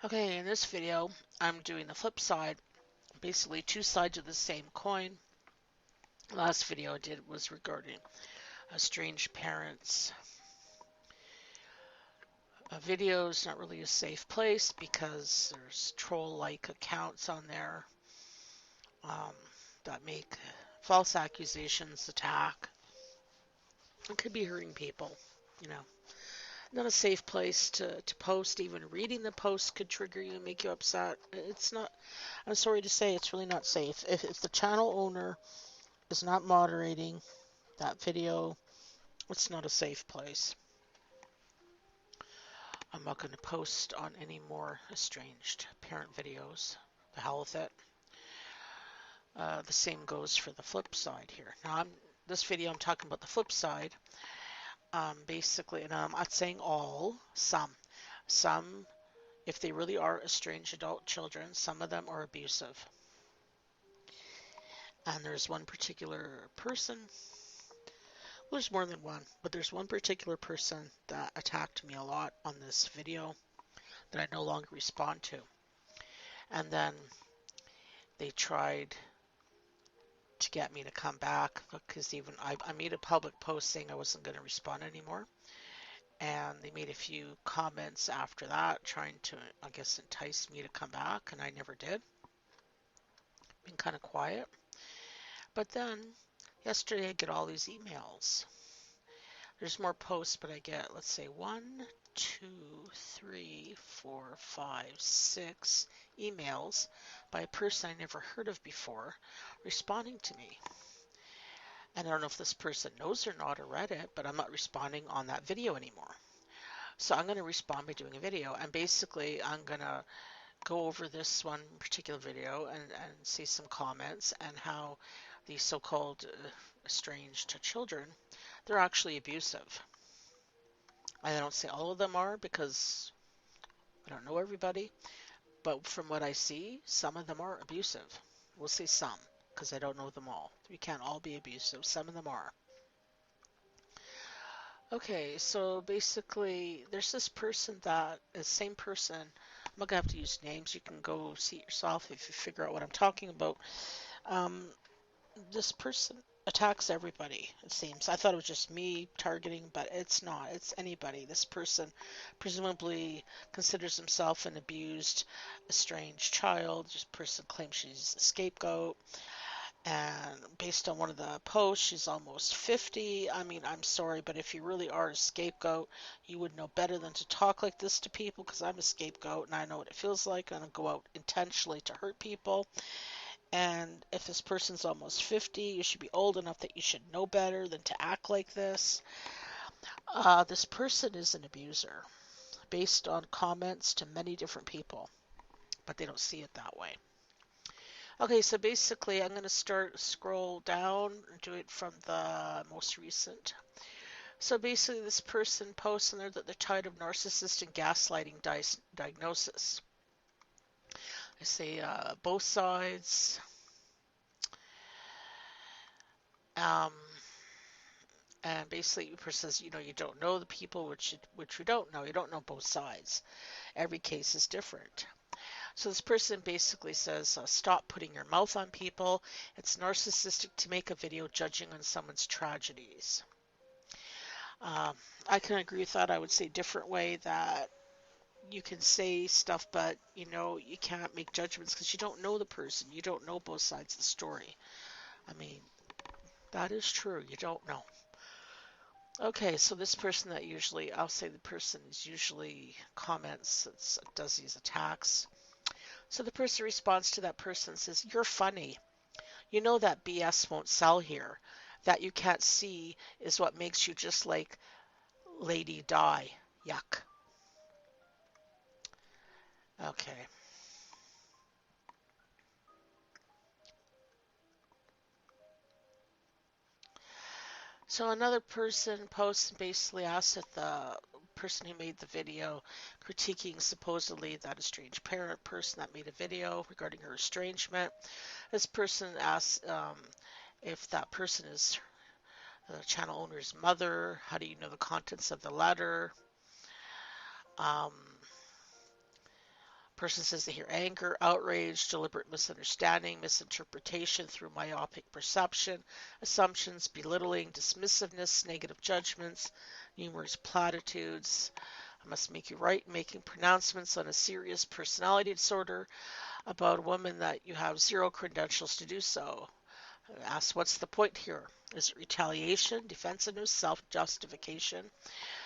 Okay, in this video, I'm doing the flip side, basically two sides of the same coin. Last video I did was regarding estranged parents. Video's not really a safe place because there's troll-like accounts on there um, that make false accusations, attack. It could be hurting people, you know. Not a safe place to post. Even reading the post could trigger you and make you upset. It's not, I'm sorry to say, it's really not safe. If the channel owner is not moderating that video, it's not a safe place. I'm not going to post on any more estranged parent videos. The hell with it. The same goes for the flip side here. Now, this video I'm talking about the flip side. Basically, and I'm not saying all, some, if they really are estranged adult children, some of them are abusive. And there's one particular person, well, there's more than one, but there's one particular person that attacked me a lot on this video that I no longer respond to. And then they tried to get me to come back because even I made a public post saying I wasn't going to respond anymore. And they made a few comments after that trying to, I guess, entice me to come back, and I never did. Been kind of quiet. But then yesterday I get all these emails. There's more posts, but I get, let's say, 1, 2, 3, 4, 5, 6 emails by a person I never heard of before responding to me. And I don't know if this person knows or not or read it, but I'm not responding on that video anymore. So I'm going to respond by doing a video. And basically, I'm going to go over this one particular video and see some comments and how these so-called estranged children, they're actually abusive. I don't say all of them are because I don't know everybody, but from what I see, some of them are abusive. We'll say some because I don't know them all. We can't all be abusive. Some of them are. Okay, so basically, there's this person that is same person. I'm not gonna have to use names. You can go see it yourself if you figure out what I'm talking about. Um, this person attacks everybody, it seems. I thought it was just me targeting, but it's not. It's anybody. This person presumably considers himself an abused, estranged child. This person claims she's a scapegoat. And based on one of the posts, she's almost 50. I mean, I'm sorry, but if you really are a scapegoat, you would know better than to talk like this to people because I'm a scapegoat and I know what it feels like. I'm going to go out intentionally to hurt people. And if this person's almost 50, you should be old enough that you should know better than to act like this. This person is an abuser based on comments to many different people, but they don't see it that way. Okay, so basically I'm going to scroll down and do it from the most recent. So basically this person posts in there that they're tired of narcissist and gaslighting diagnosis. I say both sides. Um, and basically the person says, you don't know the people, which we don't know. You don't know both sides. Every case is different. So this person basically says, stop putting your mouth on people. It's narcissistic to make a video judging on someone's tragedies. Um, I can agree with that. I would say different way that you can say stuff, but you can't make judgments because you don't know the person. You don't know both sides of the story. I mean, that is true. You don't know. Okay, so this person that usually, I'll say the person is usually comments, does these attacks. So the person responds to that person and says, "You're funny. You know that BS won't sell here. That you can't see is what makes you just like Lady Di. Yuck." Okay. So another person posts and basically asks if the person who made the video critiquing supposedly that estranged parent person that made a video regarding her estrangement. This person asks if that person is the channel owner's mother. How do you know the contents of the letter? Um, Person says they hear anger, outrage, deliberate misunderstanding, misinterpretation through myopic perception, assumptions, belittling, dismissiveness, negative judgments, numerous platitudes. I must make you right, making pronouncements on a serious personality disorder about a woman that you have zero credentials to do so. Ask what's the point here? Is it retaliation, defensiveness, self-justification?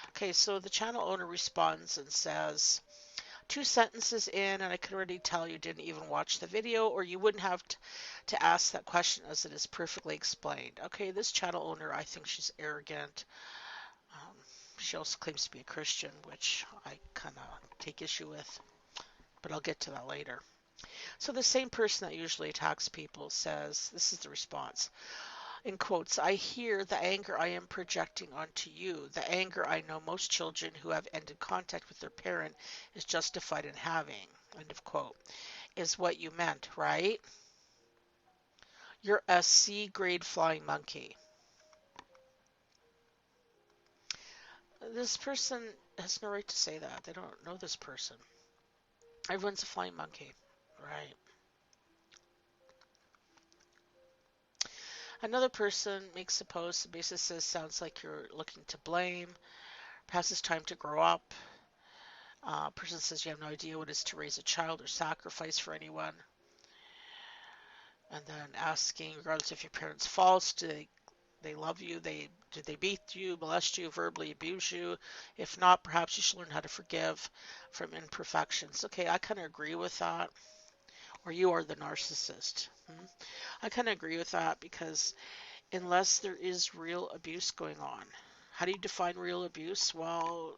Okay, so the channel owner responds and says, two sentences in, and I can already tell you didn't even watch the video, or you wouldn't have to ask that question as it is perfectly explained. Okay, this channel owner, I think she's arrogant. Um, she also claims to be a Christian, which I kind of take issue with, but I'll get to that later. So the same person that usually attacks people says, this is the response. In quotes, I hear the anger I am projecting onto you, the anger I know most children who have ended contact with their parent is justified in having, end of quote, is what you meant, right? You're a C-grade flying monkey. This person has no right to say that. They don't know this person. Everyone's a flying monkey, right? Another person makes a post that basically says, sounds like you're looking to blame, perhaps it's time to grow up. Person says you have no idea what it is to raise a child or sacrifice for anyone. And then asking, regardless if your parents' faults, do they love you? Did they beat you, molest you, verbally abuse you? If not, perhaps you should learn how to forgive from imperfections. Okay, I kind of agree with that. Or you are the narcissist. I kind of agree with that because unless there is real abuse going on, how do you define real abuse? Well,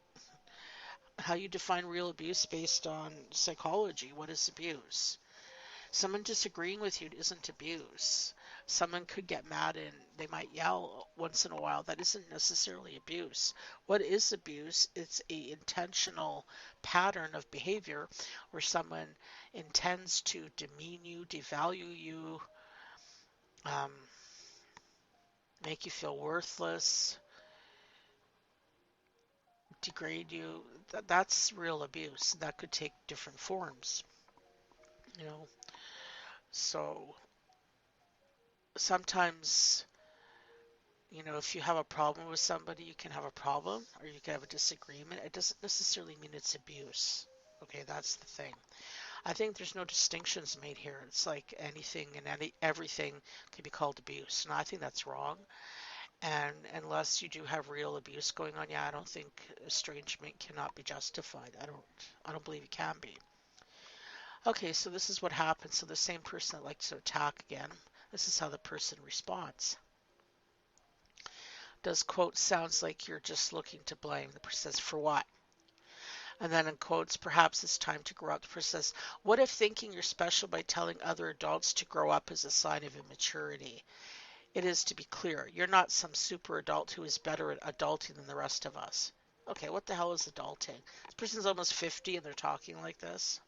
how you define real abuse based on psychology. What is abuse? Someone disagreeing with you isn't abuse. Someone could get mad and they might yell once in a while. That isn't necessarily abuse. What is abuse? It's a intentional pattern of behavior where someone intends to demean you, devalue you, um, make you feel worthless, degrade you. That's real abuse. That could take different forms, you know. So sometimes, if you have a problem with somebody, you can have a problem or you can have a disagreement. It doesn't necessarily mean it's abuse. Okay, that's the thing. I think there's no distinctions made here. It's like anything and everything can be called abuse. And I think that's wrong. And unless you do have real abuse going on, yeah, I don't think estrangement cannot be justified. I don't believe it can be. Okay, so this is what happens. So the same person that likes to attack again, this is how the person responds. Does quote sounds like you're just looking to blame. The person says, for what? And then in quotes, perhaps it's time to grow up. The person says, what if thinking you're special by telling other adults to grow up is a sign of immaturity? It is, to be clear, you're not some super adult who is better at adulting than the rest of us. Okay, what the hell is adulting? This person's almost 50 and they're talking like this.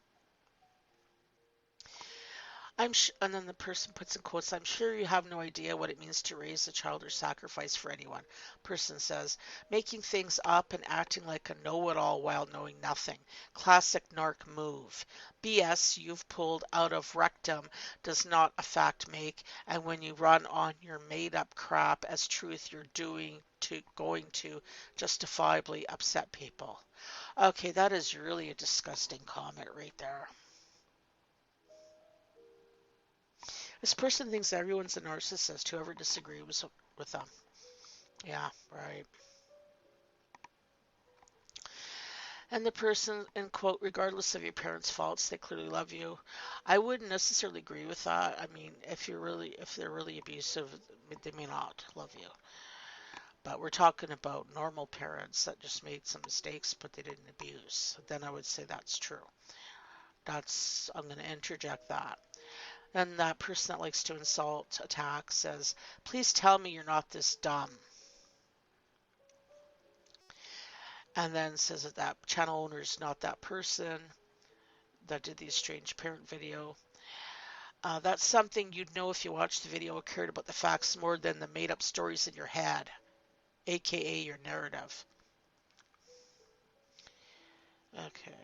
And then the person puts in quotes, I'm sure you have no idea what it means to raise a child or sacrifice for anyone. Person says, making things up and acting like a know-it-all while knowing nothing. Classic narc move. BS you've pulled out of rectum does not a fact make, and when you run on your made-up crap as truth, you're going to justifiably upset people. Okay, that is really a disgusting comment right there. This person thinks everyone's a narcissist, whoever disagrees with them. Yeah, right. And the person, in quote, regardless of your parents' faults, they clearly love you. I wouldn't necessarily agree with that. I mean, if they're really abusive, they may not love you. But we're talking about normal parents that just made some mistakes, but they didn't abuse. Then I would say that's true. I'm going to interject that. And that person that likes to insult, attack, says, please tell me you're not this dumb. And then says that channel owner is not that person that did the estranged parent video. That's something you'd know if you watched the video or cared about the facts more than the made up stories in your head, aka your narrative. Okay.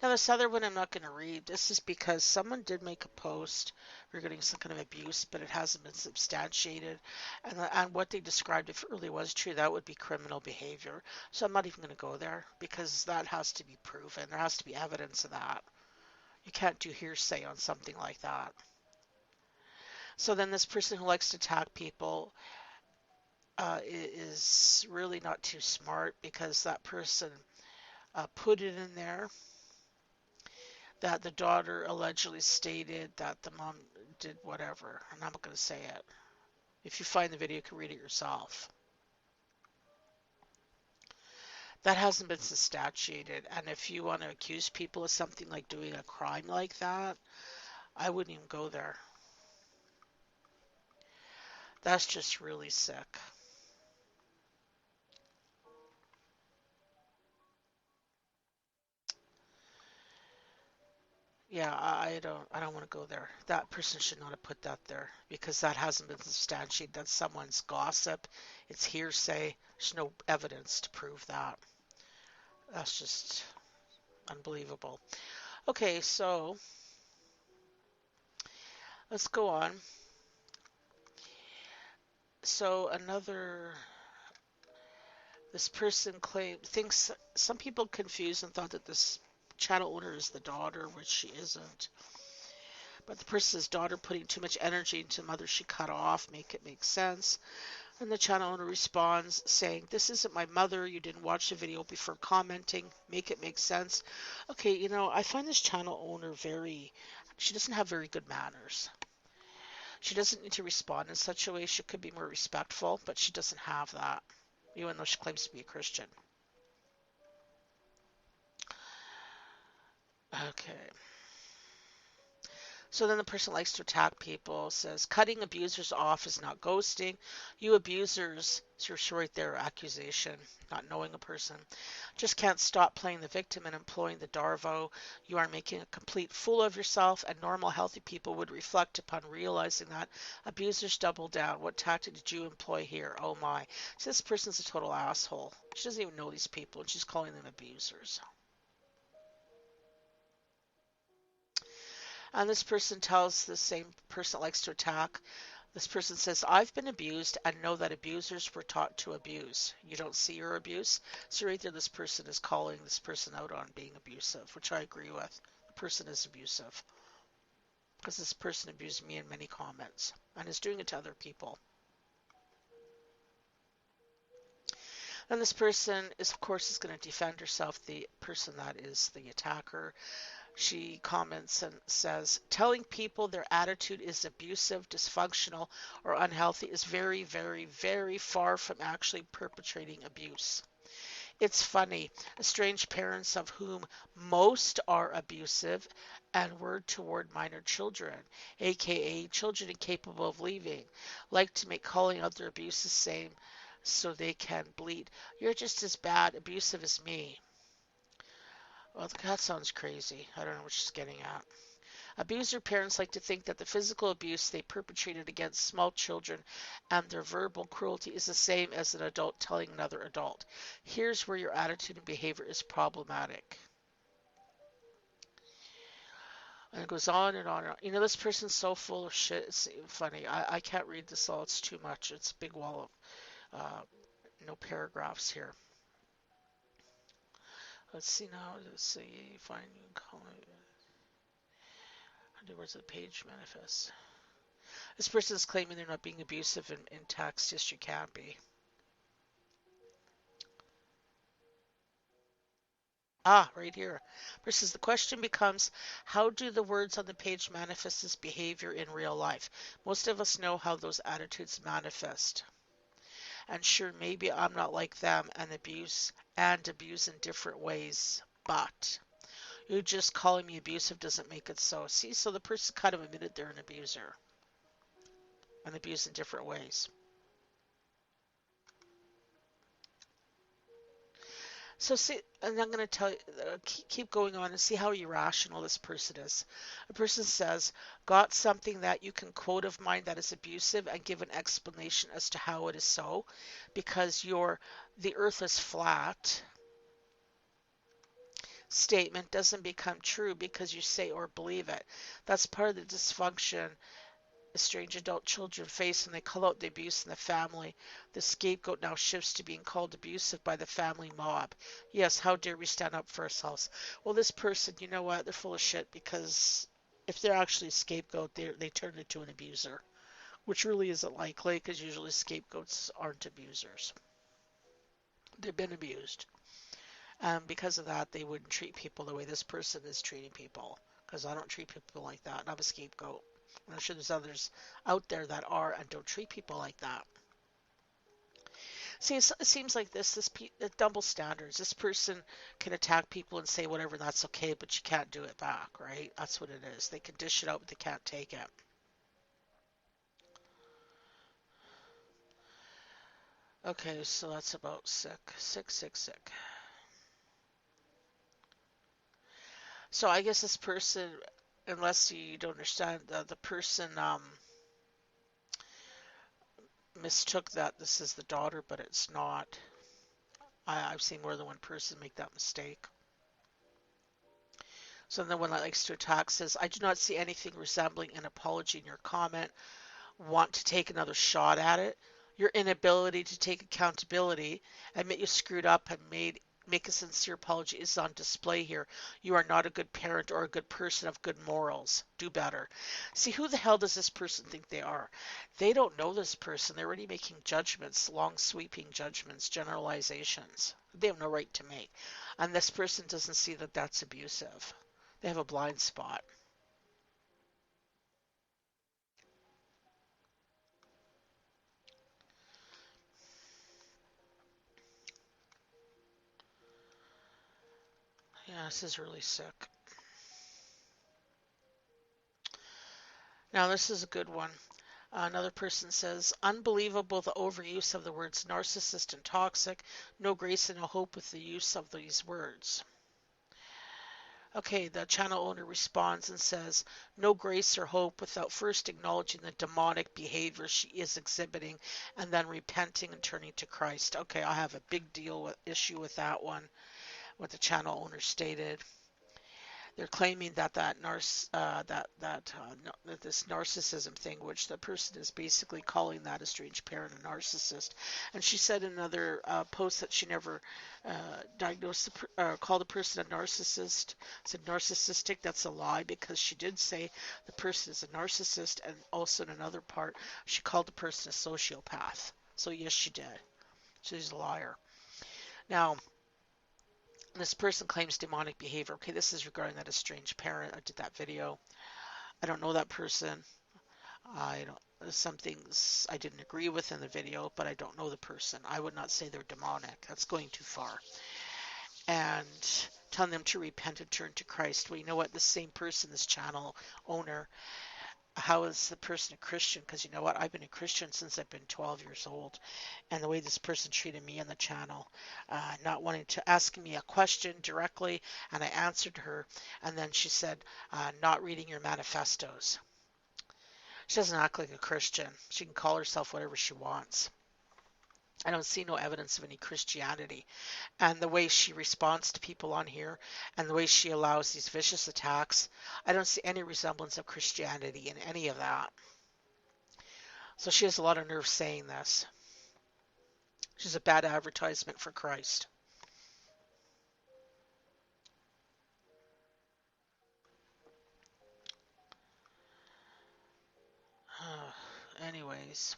Now, this other one I'm not going to read. This is because someone did make a post regarding some kind of abuse, but it hasn't been substantiated. And what they described, if it really was true, that would be criminal behavior. So I'm not even going to go there because that has to be proven. There has to be evidence of that. You can't do hearsay on something like that. So then this person who likes to attack people is really not too smart because that person put it in there that the daughter allegedly stated that the mom did whatever. And I'm not going to say it. If you find the video, you can read it yourself. That hasn't been substantiated. And if you want to accuse people of something like doing a crime like that, I wouldn't even go there. That's just really sick. Yeah, I don't want to go there. That person should not have put that there because that hasn't been substantiated. That's someone's gossip. It's hearsay. There's no evidence to prove that. That's just unbelievable. Okay, so let's go on. So this person thinks some people confused and thought that this channel owner is the daughter, which she isn't. But the person's daughter putting too much energy into the mother she cut off, make it make sense. And the channel owner responds saying, "This isn't my mother. You didn't watch the video before commenting. Make it make sense." Okay, I find this channel owner she doesn't have very good manners. She doesn't need to respond in such a way. She could be more respectful, but she doesn't have that, even though she claims to be a Christian. Okay. So then the person likes to attack people, says cutting abusers off is not ghosting. You abusers, so you're right there, accusation, not knowing a person, just can't stop playing the victim and employing the Darvo. You are making a complete fool of yourself, and normal, healthy people would reflect upon realizing that. Abusers double down. What tactic did you employ here? Oh my. So this person's a total asshole. She doesn't even know these people, and she's calling them abusers. And this person tells the same person that likes to attack. This person says, "I've been abused and know that abusers were taught to abuse. You don't see your abuse." So right there, this person is calling this person out on being abusive, which I agree with. The person is abusive because this person abused me in many comments and is doing it to other people. And this person is, of course, is going to defend herself, the person that is the attacker. She comments and says, "Telling people their attitude is abusive, dysfunctional, or unhealthy is very, very, very far from actually perpetrating abuse. It's funny, estranged parents, of whom most are abusive, and word toward minor children, aka children incapable of leaving, like to make calling out their abuse the same so they can bleed. You're just as bad, abusive as me." Well, that sounds crazy. I don't know what she's getting at. Abuser parents like to think that the physical abuse they perpetrated against small children and their verbal cruelty is the same as an adult telling another adult. Here's where your attitude and behavior is problematic. And it goes on and on and on. This person's so full of shit. It's funny. I can't read this all. It's too much. It's a big wall of no paragraphs here. Let's see now. Let's see. Find comment. Where's the page manifest? This person is claiming they're not being abusive in text. Yes, you can be. Right here. Versus the question becomes, how do the words on the page manifest this behavior in real life? Most of us know how those attitudes manifest. And sure, maybe I'm not like them and abuse in different ways, but you just calling me abusive doesn't make it so. See, so the person kind of admitted they're an abuser and abuse in different ways. So see, and I'm going to tell you, keep going on and see how irrational this person is. A person says, "Got something that you can quote of mine that is abusive and give an explanation as to how it is so, because the earth is flat." statement doesn't become true because you say or believe it. That's part of the dysfunction estranged adult children face when they call out the abuse in the family. The scapegoat now shifts to being called abusive by the family mob. Yes, how dare we stand up for ourselves? Well, this person, you know what? They're full of shit because if they're actually a scapegoat, they turn into an abuser, which really isn't likely because usually scapegoats aren't abusers. They've been abused. Because of that, they wouldn't treat people the way this person is treating people. Because I don't treat people like that. And I'm a scapegoat. And I'm sure there's others out there that are and don't treat people like that. See, it seems like double standards. This person can attack people and say whatever, and that's okay, but you can't do it back, right? That's what it is. They can dish it out, but they can't take it. Okay, so that's about sick. Sick, sick, sick. So I guess this person, unless you don't understand, the person mistook that this is the daughter, but it's not. I've seen more than one person make that mistake. So then the one that likes to attack says, I do not see anything resembling an apology in your comment. Want to take another shot at it? Your inability to take accountability, admit you screwed up and make a sincere apology is on display here. You are not a good parent or a good person of good morals. Do better. See, who the hell does this person think they are? They don't know this person. They're already making judgments, long sweeping judgments, generalizations. They have no right to make. And this person doesn't see that that's abusive. They have a blind spot. Yeah, this is really sick. Now, this is a good one. Another person says, unbelievable the overuse of the words narcissist and toxic. No grace and no hope with the use of these words. Okay, the channel owner responds and says, no grace or hope without first acknowledging the demonic behavior she is exhibiting and then repenting and turning to Christ. Okay, I have a big issue with that one, what the channel owner stated. They're claiming that this narcissism thing, which the person is basically calling that estranged parent a narcissist. And she said in another post that she never called a person a narcissist. Said narcissistic. That's a lie because she did say the person is a narcissist, and also in another part she called the person a sociopath. So yes, she did. She's a liar. Now, this person claims demonic behavior. Okay, this is regarding that estranged parent. I did that video. I don't know that person. I don't. Some things I didn't agree with in the video, but I don't know the person. I would not say they're demonic. That's going too far. And telling them to repent and turn to Christ. Well, you know what? The same person, this channel owner, how is the person a Christian? Because you know what? I've been a Christian since I've been 12 years old. And the way this person treated me on the channel, not wanting to ask me a question directly, and I answered her. And then she said, not reading your manifestos. She doesn't act like a Christian. She can call herself whatever she wants. I don't see no evidence of any Christianity. And the way she responds to people on here and the way she allows these vicious attacks, I don't see any resemblance of Christianity in any of that. So she has a lot of nerve saying this. She's a bad advertisement for Christ. Anyways.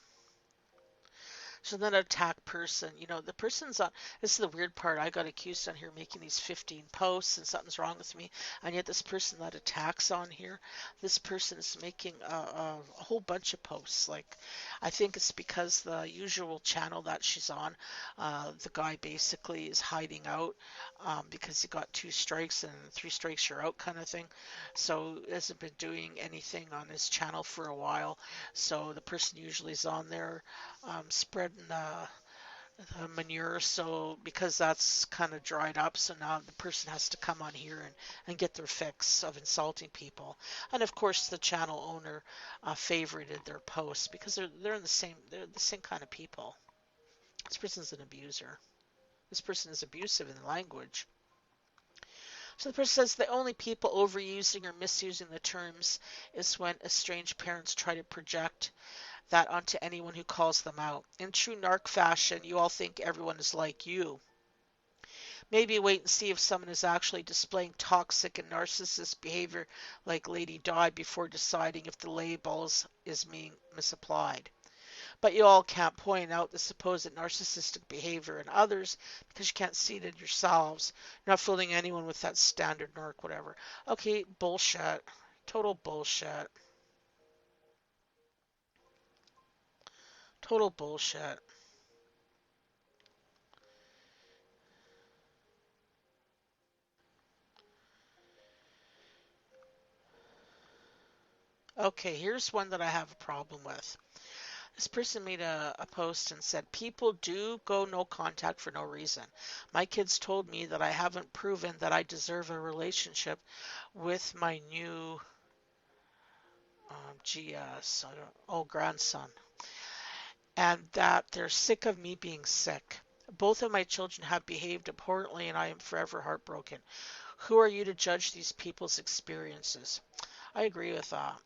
So then attack person, the person's on, this is the weird part. I got accused on here making these 15 posts and something's wrong with me. And yet this person that attacks on here, this person is making a whole bunch of posts. Like, I think it's because the usual channel that she's on, the guy basically is hiding out because he got 2 strikes and 3 strikes you're out kind of thing. So hasn't been doing anything on his channel for a while. So the person usually is on there spreading manure, so because that's kind of dried up, so now the person has to come on here and get their fix of insulting people. And of course the channel owner favorited their posts because they're the same kind of people. This person's an abuser. This person is abusive in language. So the person says the only people overusing or misusing the terms is when estranged parents try to project that onto anyone who calls them out. In true narc fashion, you all think everyone is like you. Maybe wait and see if someone is actually displaying toxic and narcissist behavior like Lady Di before deciding if the labels is being misapplied. But you all can't point out the supposed narcissistic behavior in others because you can't see it in yourselves. You're not fooling anyone with that standard narc, whatever. Okay, bullshit. Total bullshit. Total bullshit. Okay, here's one that I have a problem with. This person made a post and said, people do go no contact for no reason. My kids told me that I haven't proven that I deserve a relationship with my new GS, grandson, and that they're sick of me being sick. Both of my children have behaved abhorrently and I am forever heartbroken. Who are you to judge these people's experiences? I agree with that.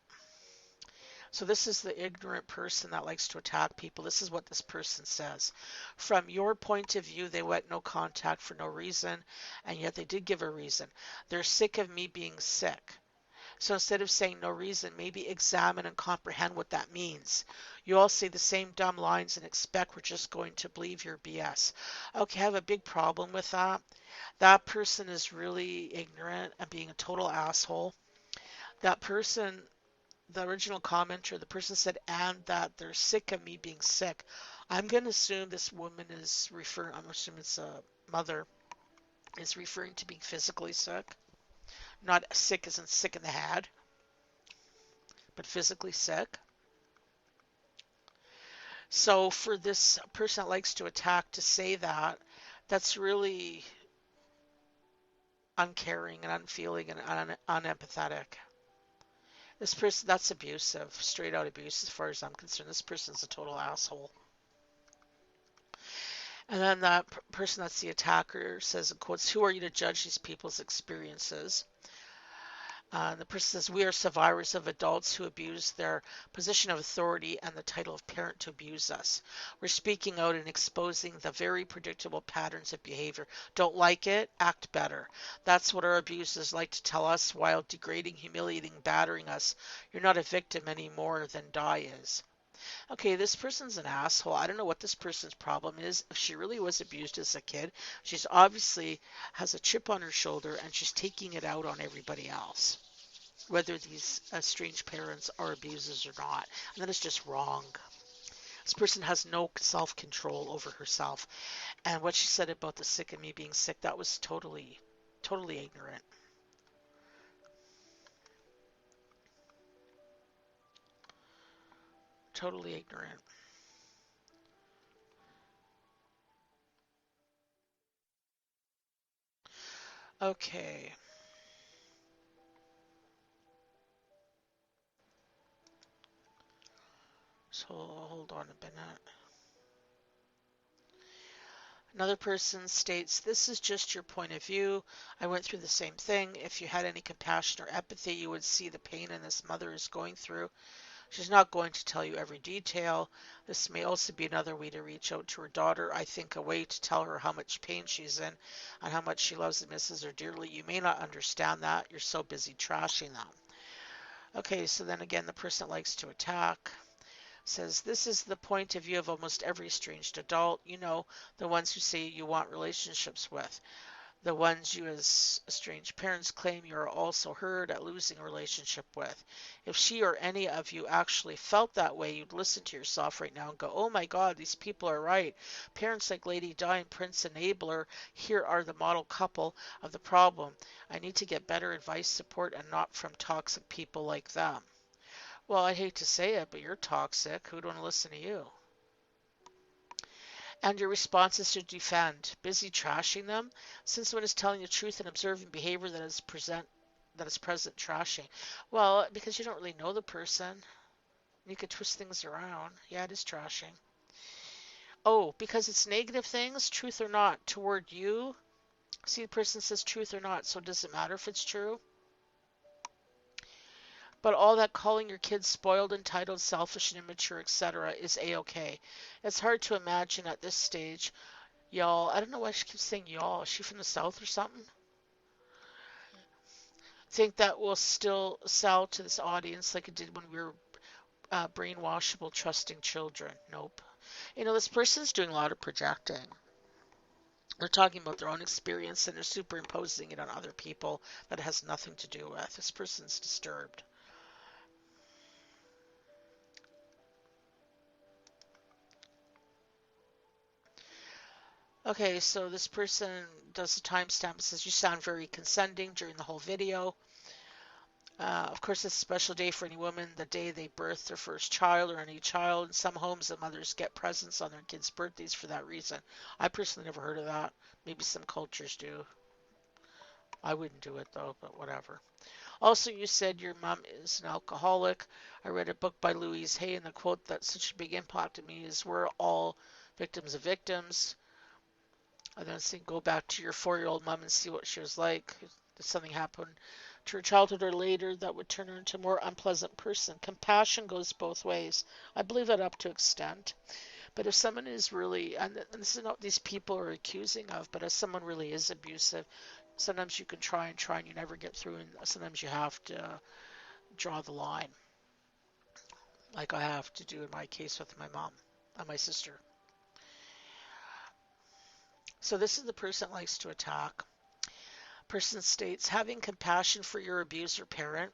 So this is the ignorant person that likes to attack people. This is what this person says. From your point of view, they went no contact for no reason, and yet they did give a reason. They're sick of me being sick. So instead of saying no reason, maybe examine and comprehend what that means. You all say the same dumb lines and expect we're just going to believe your BS. Okay, I have a big problem with that. That person is really ignorant and being a total asshole. That person, the original commenter, the person said, and that they're sick of me being sick. I'm going to assume this woman is referring, I'm assuming it's a mother, is referring to being physically sick. Not sick as in sick in the head, but physically sick. So for this person that likes to attack to say that, that's really uncaring and unfeeling and unempathetic. This person, that's abusive, straight out abuse as far as I'm concerned. This person's a total asshole. And then that person that's the attacker says, in quotes, who are you to judge these people's experiences? The person says, we are survivors of adults who abuse their position of authority and the title of parent to abuse us. We're speaking out and exposing the very predictable patterns of behavior. Don't like it? Act better. That's what our abusers like to tell us while degrading, humiliating, battering us. You're not a victim any more than Di is. Okay, this person's an asshole. I don't know what this person's problem is. If she really was abused as a kid, she's obviously has a chip on her shoulder and she's taking it out on everybody else, whether these estranged parents are abusers or not. And that is just wrong. This person has no self-control over herself. And what she said about the sick and me being sick, that was totally, totally ignorant. Totally ignorant. Okay, so hold on a minute. Another person states, this is just your point of view. I went through the same thing. If you had any compassion or empathy, you would see the pain this mother is going through. She's not going to tell you every detail. This may also be another way to reach out to her daughter. I think a way to tell her how much pain she's in and how much she loves and misses her dearly. You may not understand that. You're so busy trashing them. Okay, so then again, the person that likes to attack says, this is the point of view of almost every estranged adult. You know, the ones who say you want relationships with. The ones you as estranged parents claim you are also hurt at losing a relationship with. If she or any of you actually felt that way, you'd listen to yourself right now and go, oh my God, these people are right. Parents like Lady Di and Prince Enabler here are the model couple of the problem. I need to get better advice, support, and not from toxic people like them. Well, I hate to say it, but you're toxic. Who'd want to listen to you? And your response is to defend. Busy trashing them? Since someone is telling the truth and observing behavior that is present trashing. Well, because you don't really know the person. You could twist things around. Yeah, it is trashing. Oh, because it's negative things, truth or not, toward you. See, the person says truth or not, so does it matter if it's true? But all that calling your kids spoiled, entitled, selfish, and immature, etc. is a-okay. It's hard to imagine at this stage, y'all. I don't know why she keeps saying y'all. Is she from the South or something? Think that will still sell to this audience like it did when we were brainwashable, trusting children. Nope. This person's doing a lot of projecting. They're talking about their own experience and they're superimposing it on other people that it has nothing to do with. This person's disturbed. Okay, so this person does a timestamp. It says, you sound very consenting during the whole video. Of course, it's a special day for any woman, the day they birth their first child or any child. In some homes, the mothers get presents on their kids' birthdays for that reason. I personally never heard of that. Maybe some cultures do. I wouldn't do it though, but whatever. Also, you said your mom is an alcoholic. I read a book by Louise Hay, and the quote that such a big impact on me is, we're all victims of victims. I then say, go back to your 4-year-old mom and see what she was like. Did something happen to her childhood or later that would turn her into a more unpleasant person? Compassion goes both ways. I believe that up to an extent. But if someone is really, and this is not what these people are accusing of, but if someone really is abusive, sometimes you can try and you never get through, and sometimes you have to draw the line, like I have to do in my case with my mom and my sister. So this is the person that likes to attack. Person states, having compassion for your abuser parent.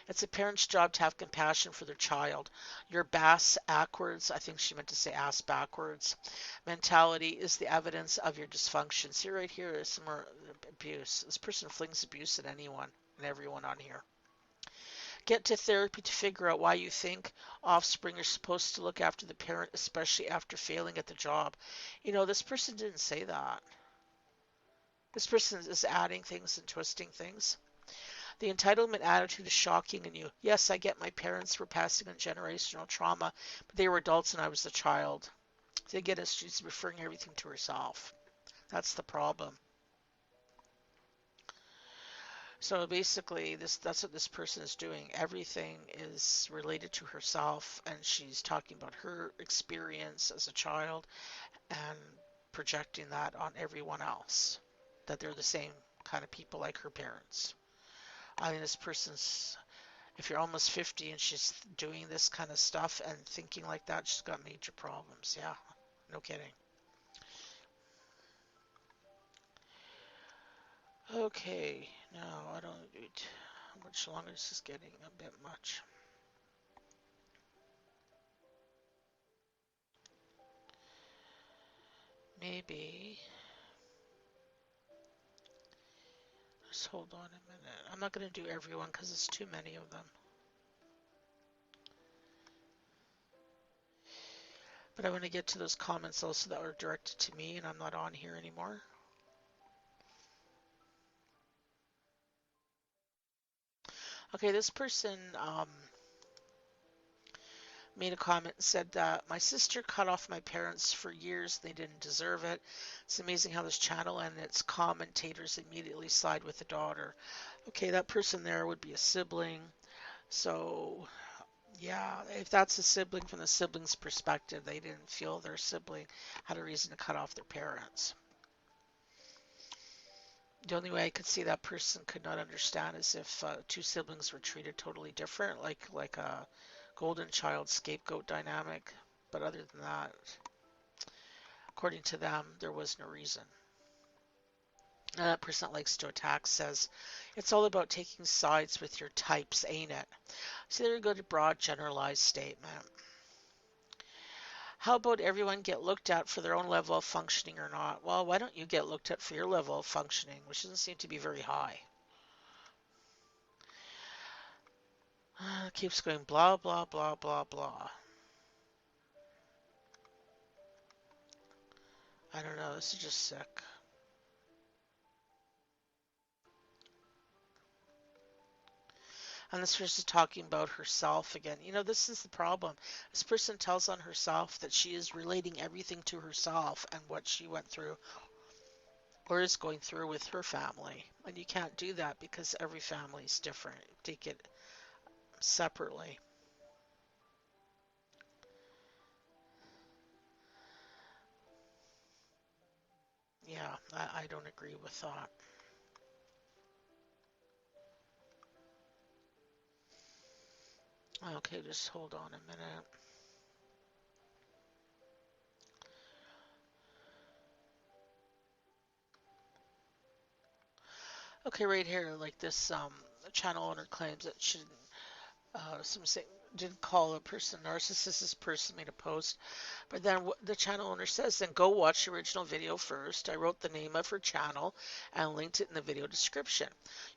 It's a parent's job to have compassion for their child. Your bass backwards, I think she meant to say ass backwards, mentality is the evidence of your dysfunction. See right here is some more abuse. This person flings abuse at anyone and everyone on here. Get to therapy to figure out why you think offspring are supposed to look after the parent, especially after failing at the job. This person didn't say that. This person is adding things and twisting things. The entitlement attitude is shocking in you. Yes, I get my parents were passing on generational trauma, but they were adults and I was a child. They get us, she's referring everything to herself. That's the problem. So basically, that's what this person is doing. Everything is related to herself, and she's talking about her experience as a child and projecting that on everyone else, that they're the same kind of people like her parents. I mean, this person's, if you're almost 50 and she's doing this kind of stuff and thinking like that, she's got major problems. Yeah, no kidding. Okay, now I don't know how much longer. This is getting a bit much. Maybe. Just hold on a minute. I'm not going to do everyone because it's too many of them. But I want to get to those comments also that were directed to me and I'm not on here anymore. Okay, this person made a comment and said that my sister cut off my parents for years. They didn't deserve it. It's amazing how this channel and its commentators immediately side with the daughter. Okay, that person there would be a sibling. So, yeah, if that's a sibling from the sibling's perspective, they didn't feel their sibling had a reason to cut off their parents. The only way I could see that person could not understand is if two siblings were treated totally different, like a golden child scapegoat dynamic. But other than that, according to them, there was no reason. And that person that likes to attack says, it's all about taking sides with your types, ain't it? So there you go to broad generalized statement. How about everyone get looked at for their own level of functioning or not? Well, why don't you get looked at for your level of functioning, which doesn't seem to be very high? Keeps going blah, blah, blah, blah, blah. I don't know, this is just sick. And this person is talking about herself again. This is the problem. This person tells on herself that she is relating everything to herself and what she went through. or is going through with her family. And you can't do that because every family is different. Take it separately. Yeah, I don't agree with that. Okay, just hold on a minute. Okay, right here, like this channel owner claims that she some say didn't call a person narcissist. This person made a post, but then the channel owner says, then go watch the original video first. I wrote the name of her channel and linked it in the video description.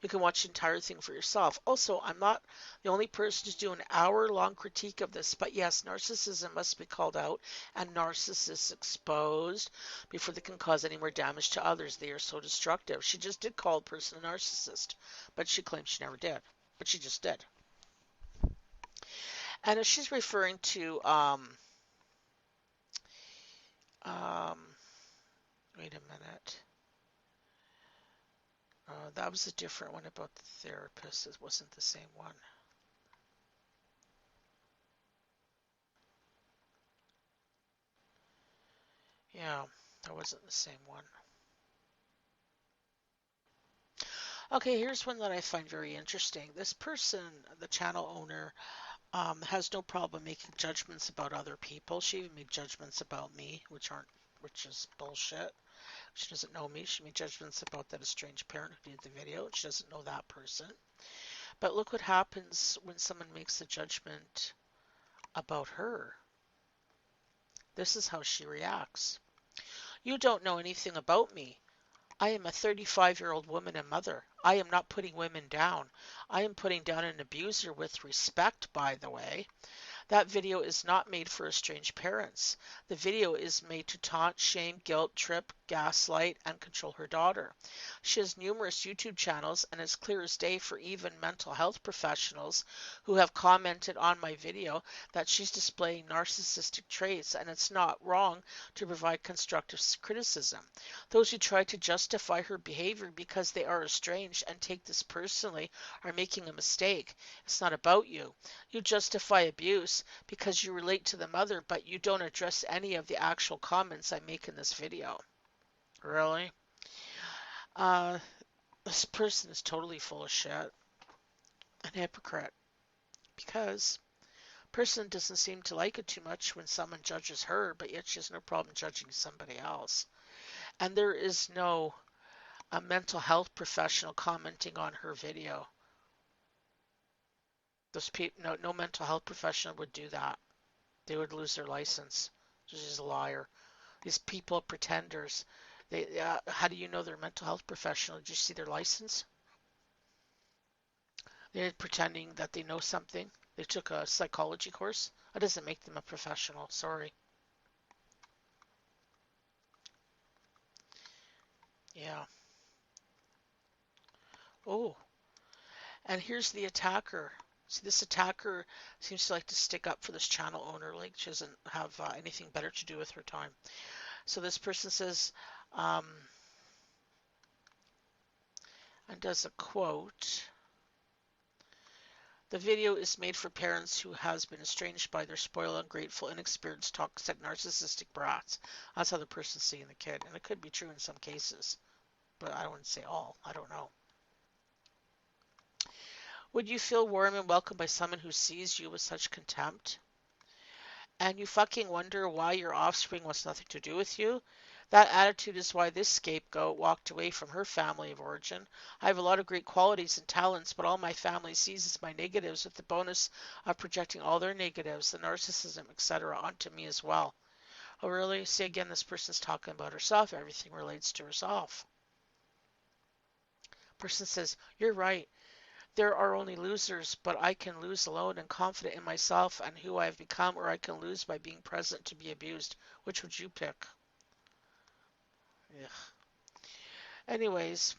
You can watch the entire thing for yourself. Also, I'm not the only person to do an hour-long critique of this, but yes, narcissism must be called out and narcissists exposed before they can cause any more damage to others. They are so destructive. She just did call a person a narcissist, but she claims she never did. But she just did. And if she's referring to, um, wait a minute. That was a different one about the therapist. It wasn't the same one. Yeah, that wasn't the same one. Okay, here's one that I find very interesting. This person, the channel owner, has no problem making judgments about other people. She even made judgments about me, which is bullshit. She doesn't know me. She made judgments about that estranged parent who did the video. She doesn't know that person. But look what happens when someone makes a judgment about her. This is how she reacts. You don't know anything about me. I am a 35-year-old woman and mother. I am not putting women down. I am putting down an abuser with respect, by the way. That video is not made for estranged parents. The video is made to taunt, shame, guilt, trip, gaslight, and control her daughter. She has numerous YouTube channels and is clear as day for even mental health professionals who have commented on my video that she's displaying narcissistic traits, and it's not wrong to provide constructive criticism. Those who try to justify her behavior because they are estranged and take this personally are making a mistake. It's not about you. You justify abuse because you relate to the mother, but you don't address any of the actual comments I make in this video. Really? Uh, this person is totally full of shit. An hypocrite. Because person doesn't seem to like it too much when someone judges her, but yet she has no problem judging somebody else. And there is no a mental health professional commenting on her video. Those people, no mental health professional would do that. They would lose their license. She's a liar. These people are pretenders. How do you know they're a mental health professional? Did you see their license? They're pretending that they know something. They took a psychology course. That doesn't make them a professional. Sorry. Yeah. Oh, and here's the attacker. See, this attacker seems to like to stick up for this channel owner, like she doesn't have anything better to do with her time. So this person says, um, and does a quote. The video is made for parents who has been estranged by their spoiled, ungrateful, inexperienced, toxic, narcissistic brats. That's how the person's seeing the kid, and it could be true in some cases, but I don't want to say all. I don't know. Would you feel warm and welcomed by someone who sees you with such contempt? And you fucking wonder why your offspring wants nothing to do with you? That attitude is why this scapegoat walked away from her family of origin. I have a lot of great qualities and talents, but all my family sees is my negatives, with the bonus of projecting all their negatives, the narcissism, etc., onto me as well. Oh, really? See, again, this person's talking about herself. Everything relates to herself. Person says, you're right. There are only losers, but I can lose alone and confident in myself and who I have become, or I can lose by being present to be abused. Which would you pick? Ugh. Anyways,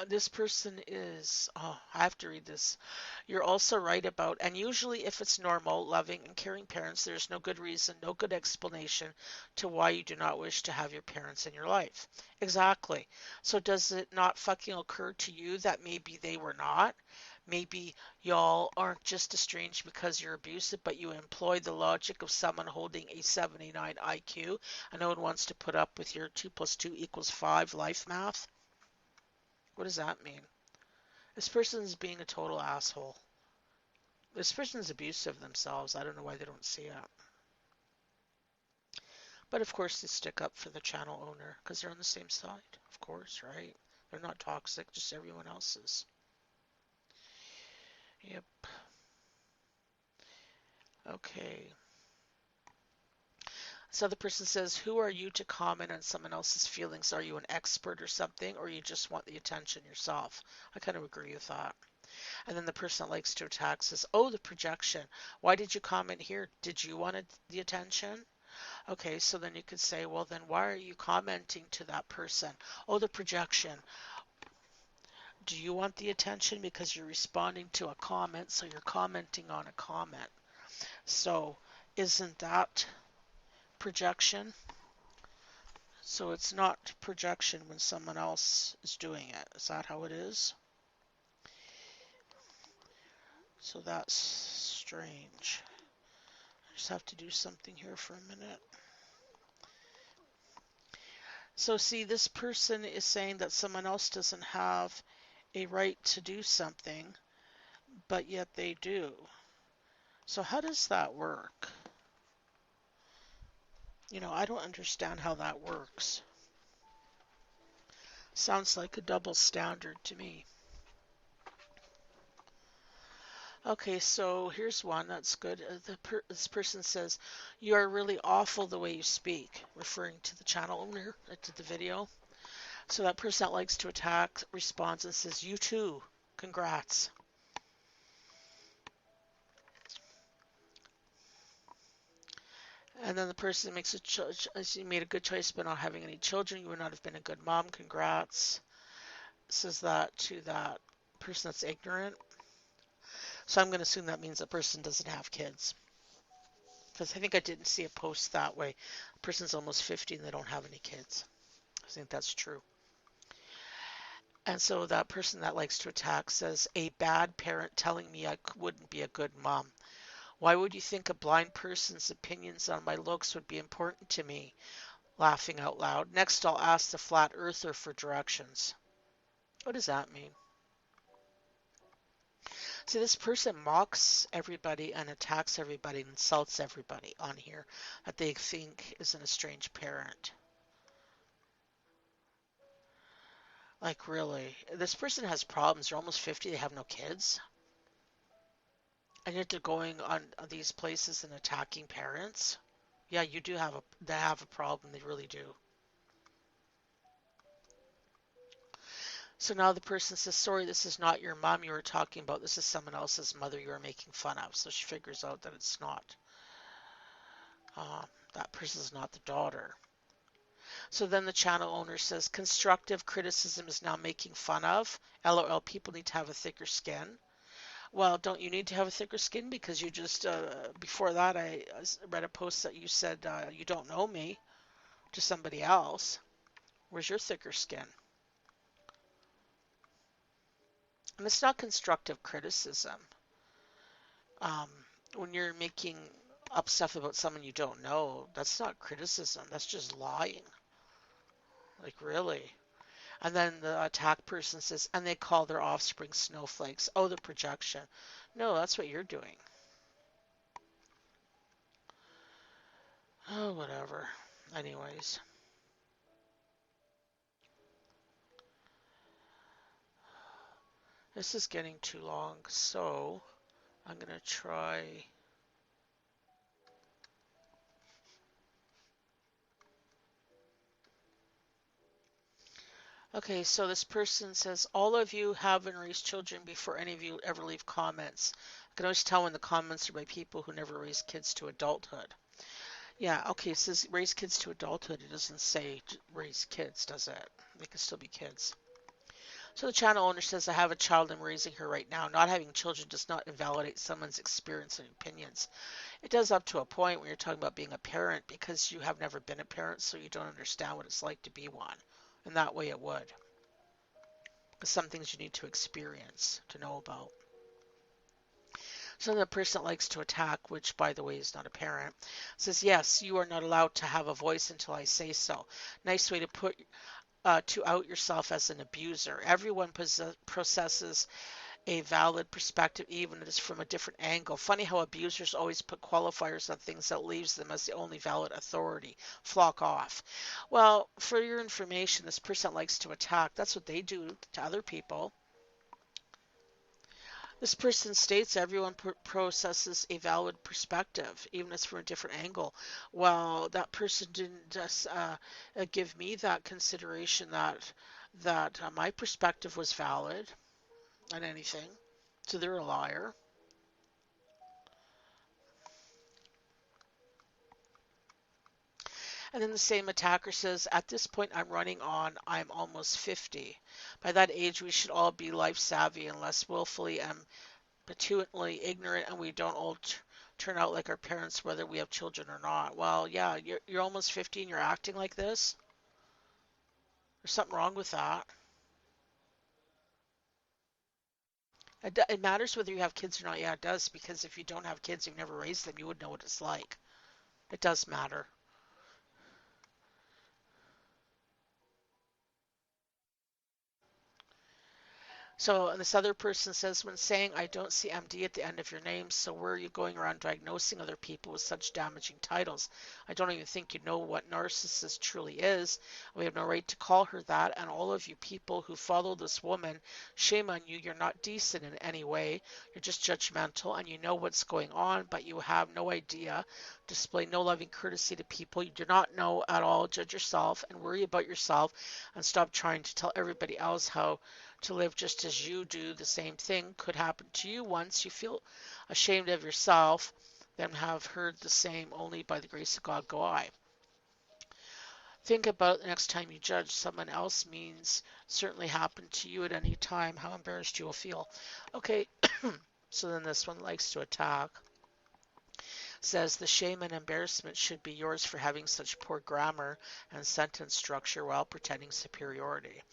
This person is, oh, I have to read this. You're also right about, and usually if it's normal, loving, and caring parents, there's no good reason, no good explanation to why you do not wish to have your parents in your life. Exactly. So does it not fucking occur to you that maybe they were not? Maybe y'all aren't just estranged because you're abusive, but you employ the logic of someone holding a 79 IQ and no one wants to put up with your 2 plus 2 equals 5 life math? What does that mean? This person's being a total asshole. This person's abusive themselves. I don't know why they don't see it. But of course, they stick up for the channel owner because they're on the same side. Of course, right? They're not toxic, just everyone else's. Yep. Okay. So the person says, who are you to comment on someone else's feelings? Are you an expert or something, or you just want the attention yourself? I kind of agree with that. And then the person that likes to attack says, oh, the projection. Why did you comment here? Did you want the attention? Okay, so then you could say, well, then why are you commenting to that person? Oh, the projection. Do you want the attention because you're responding to a comment, so you're commenting on a comment? So isn't that projection? So it's not projection when someone else is doing it. Is that how it is? So that's strange. I just have to do something here for a minute. So see, this person is saying that someone else doesn't have a right to do something, but yet they do. So how does that work? I don't understand how that works. Sounds like a double standard to me. Okay, so here's one that's good. This person says, you are really awful the way you speak, referring to the channel owner that did the video. So that person that likes to attack responds and says, you too, congrats. And then the person makes a choice. You made a good choice by not having any children. You would not have been a good mom. Congrats. Says that to that person that's ignorant. So I'm going to assume that means the person doesn't have kids. Because I think I didn't see a post that way. A person's almost 50 and they don't have any kids. I think that's true. And so that person that likes to attack says, a bad parent telling me I wouldn't be a good mom. Why would you think a blind person's opinions on my looks would be important to me? Laughing out loud. Next, I'll ask the flat earther for directions. What does that mean? See, this person mocks everybody and attacks everybody and insults everybody on here that they think is an estranged parent. Like, really? This person has problems. They're almost 50. They have no kids. And yet they're going on these places and attacking parents. Yeah, you do have they have a problem. They really do. So now the person says, sorry, this is not your mom you were talking about. This is someone else's mother you were making fun of. So she figures out that it's not. That person's not the daughter. So then the channel owner says, constructive criticism is now making fun of. LOL, people need to have a thicker skin. Well, don't you need to have a thicker skin? Because you just, before that, I read a post that you said, you don't know me to somebody else. Where's your thicker skin? And it's not constructive criticism. Um, when you're making up stuff about someone you don't know, that's not criticism. That's just lying. Like, really. And then the attack person says, and they call their offspring snowflakes. Oh, the projection. No, that's what you're doing. Oh, whatever. Anyways. This is getting too long, so I'm going to try. Okay, so this person says, all of you haven't raised children before any of you ever leave comments. I can always tell when the comments are by people who never raised kids to adulthood. Yeah, okay, it says raise kids to adulthood. It doesn't say raise kids, does it? They can still be kids. So the channel owner says, I have a child, I'm raising her right now. Not having children does not invalidate someone's experience and opinions. It does up to a point when you're talking about being a parent because you have never been a parent, so you don't understand what it's like to be one. And that way it would. Because some things you need to experience to know about. So the person that likes to attack, which by the way is not a parent, says, yes, you are not allowed to have a voice until I say so. Nice way to put to out yourself as an abuser. Everyone processes a valid perspective, even if it's from a different angle. Funny how abusers always put qualifiers on things that leaves them as the only valid authority. Flock off. Well, for your information, this person likes to attack. That's what they do to other people. This person states everyone processes a valid perspective, even if it's from a different angle. Well, that person didn't just give me that consideration that my perspective was valid on anything. So they're a liar. And then the same attacker says, at this point I'm running on, I'm almost 50. By that age, we should all be life savvy and less willfully and petulantly ignorant, and we don't all turn out like our parents, whether we have children or not. Well, yeah, you're almost 50 and you're acting like this. There's something wrong with that. It matters whether you have kids or not. Yeah, it does, because if you don't have kids, you've never raised them, you would know what it's like. It does matter. So, and this other person says, when saying, I don't see MD at the end of your name, so where are you going around diagnosing other people with such damaging titles? I don't even think you know what narcissist truly is. We have no right to call her that. And all of you people who follow this woman, shame on you. You're not decent in any way. You're just judgmental and you know what's going on, but you have no idea. Display no loving courtesy to people you do not know at all. Judge yourself and worry about yourself and stop trying to tell everybody else how to live just as you do. The same thing could happen to you once you feel ashamed of yourself, then have heard the same only by the grace of God go I. Think about the next time you judge someone else means certainly happened to you at any time, how embarrassed you will feel. Okay, so then this one likes to attack. Says the shame and embarrassment should be yours for having such poor grammar and sentence structure while pretending superiority.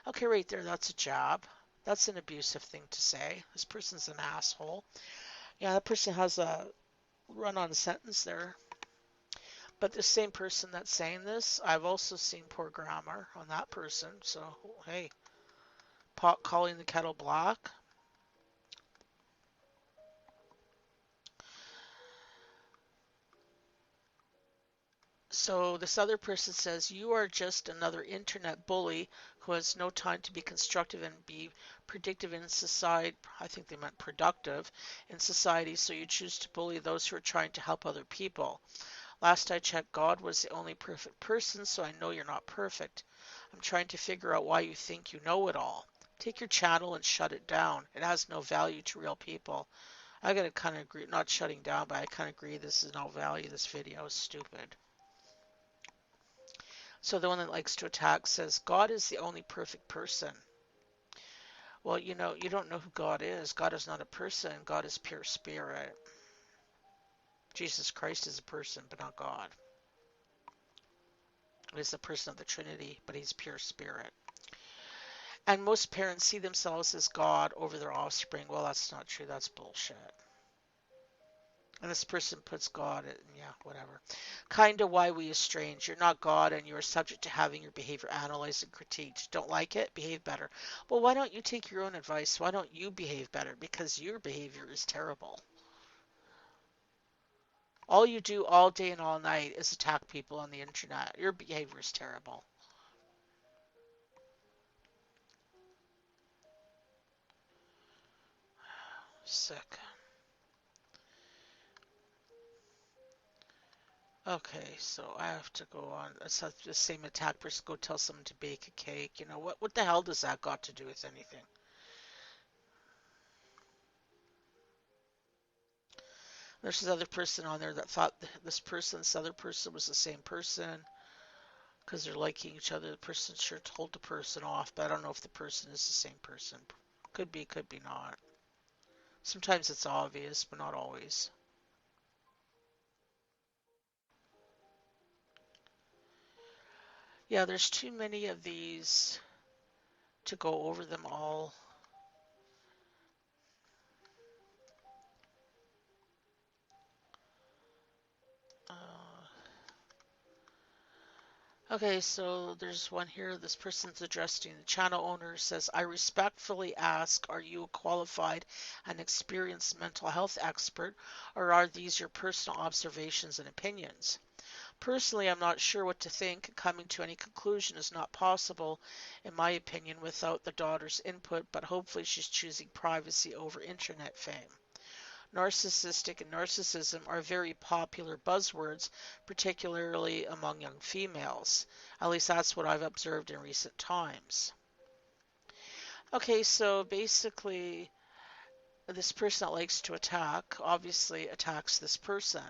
Okay, right there, that's a jab. That's an abusive thing to say. This person's an asshole. Yeah, that person has a run on sentence there. But the same person that's saying this, I've also seen poor grammar on that person. So, hey, pot calling the kettle black. So this other person says, you are just another internet bully who has no time to be constructive and be predictive in society. I think they meant productive in society, so you choose to bully those who are trying to help other people. Last I checked, God was the only perfect person, so I know you're not perfect. I'm trying to figure out why you think you know it all. Take your channel and shut it down. It has no value to real people. I gotta kind of agree, not shutting down, but I kind of agree this is no value. This video is stupid. So the one that likes to attack says, God is the only perfect person. Well, you don't know who God is. God is not a person. God is pure spirit. Jesus Christ is a person, but not God. He's the person of the Trinity, but he's pure spirit. And most parents see themselves as God over their offspring. Well, that's not true. That's bullshit. And this person puts God in, yeah, whatever. Kind of why we estrange. You're not God and you are subject to having your behavior analyzed and critiqued. Don't like it? Behave better. Well, why don't you take your own advice? Why don't you behave better? Because your behavior is terrible. All you do all day and all night is attack people on the internet. Your behavior is terrible. Sick. Okay, so I have to go on. It's not the same attack person go tell someone to bake a cake. You know what the hell does that got to do with anything? There's this other person on there that thought this other person was the same person. because they're liking each other. The person sure told the person off, but I don't know if the person is the same person. Could be not. Sometimes it's obvious, but not always. Yeah, there's too many of these to go over them all. Uh, okay, so there's one here. This person's addressing the channel owner. Says, I respectfully ask, are you a qualified and experienced mental health expert, or are these your personal observations and opinions? Personally, I'm not sure what to think. Coming to any conclusion is not possible, in my opinion, without the daughter's input, but hopefully she's choosing privacy over internet fame. Narcissistic and narcissism are very popular buzzwords, particularly among young females. At least that's what I've observed in recent times. Okay, so basically, this person that likes to attack obviously attacks this person,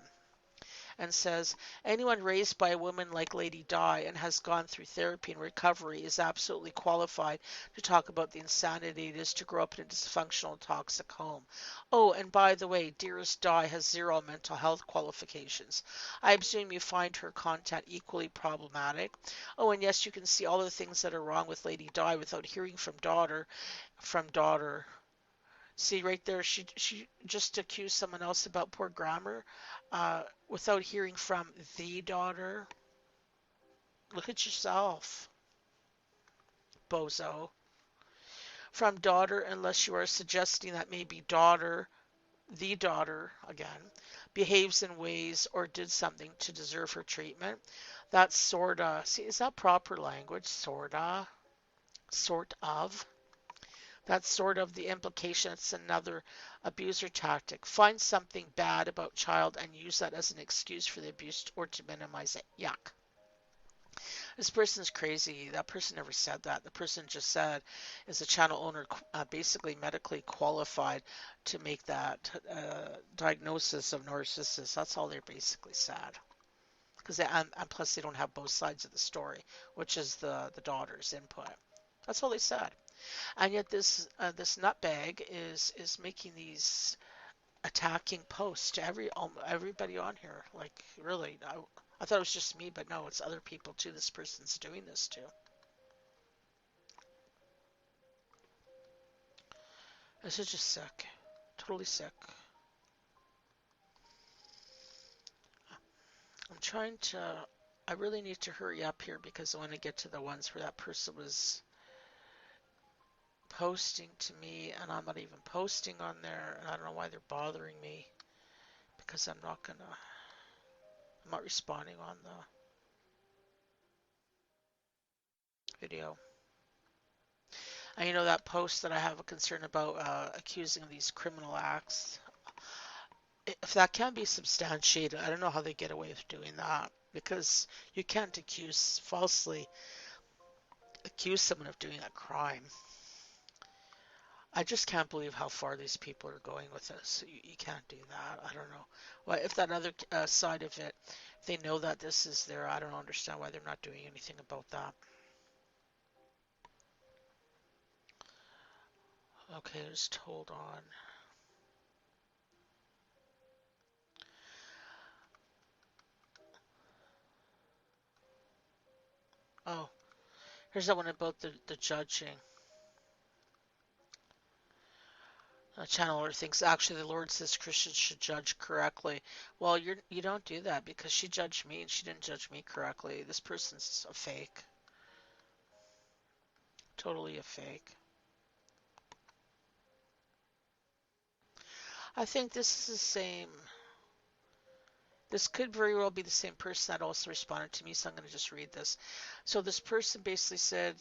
and says anyone raised by a woman like Lady Di and has gone through therapy and recovery is absolutely qualified to talk about the insanity it is to grow up in a dysfunctional, toxic home. Oh, and by the way, dearest Di has zero mental health qualifications. I presume you find her content equally problematic. Oh, and yes, you can see all the things that are wrong with Lady Di without hearing from daughter. See right there, she just accused someone else about poor grammar, without hearing from the daughter. Look at yourself, bozo. From daughter, unless you are suggesting that maybe daughter, the daughter again, behaves in ways or did something to deserve her treatment. That's sorta. See, is that proper language? Sorta, sort of. That's sort of the implication. It's another abuser tactic. Find something bad about child and use that as an excuse for the abuse or to minimize it. Yuck. This person's crazy. That person never said that. The person just said, is a channel owner basically medically qualified to make that diagnosis of narcissist? That's all they basically said. Because and plus they don't have both sides of the story, which is the daughter's input. That's all they said. And yet this nutbag is making these attacking posts to everybody on here. Like really, I thought it was just me, but no, it's other people too. This person's doing this too. This is just sick, totally sick. I'm trying to. I really need to hurry up here because I want to get to the ones where that person was posting to me and I'm not even posting on there, and I don't know why they're bothering me because I'm not responding on the video. And you know that post that I have a concern about, accusing of these criminal acts. If that can be substantiated, I don't know how they get away with doing that because you can't falsely accuse someone of doing a crime. I just can't believe how far these people are going with this. You can't do that. I don't know. Well, if that other side of it, if they know that this is there, I don't understand why they're not doing anything about that. Okay, just hold on. Oh, here's that one about the judging. A channeler thinks actually the Lord says Christians should judge correctly. Well, you don't do that because she judged me and she didn't judge me correctly. This person's a fake, totally a fake. I think this is the same. This could very well be the same person that also responded to me, so I'm going to just read this. So this person basically said,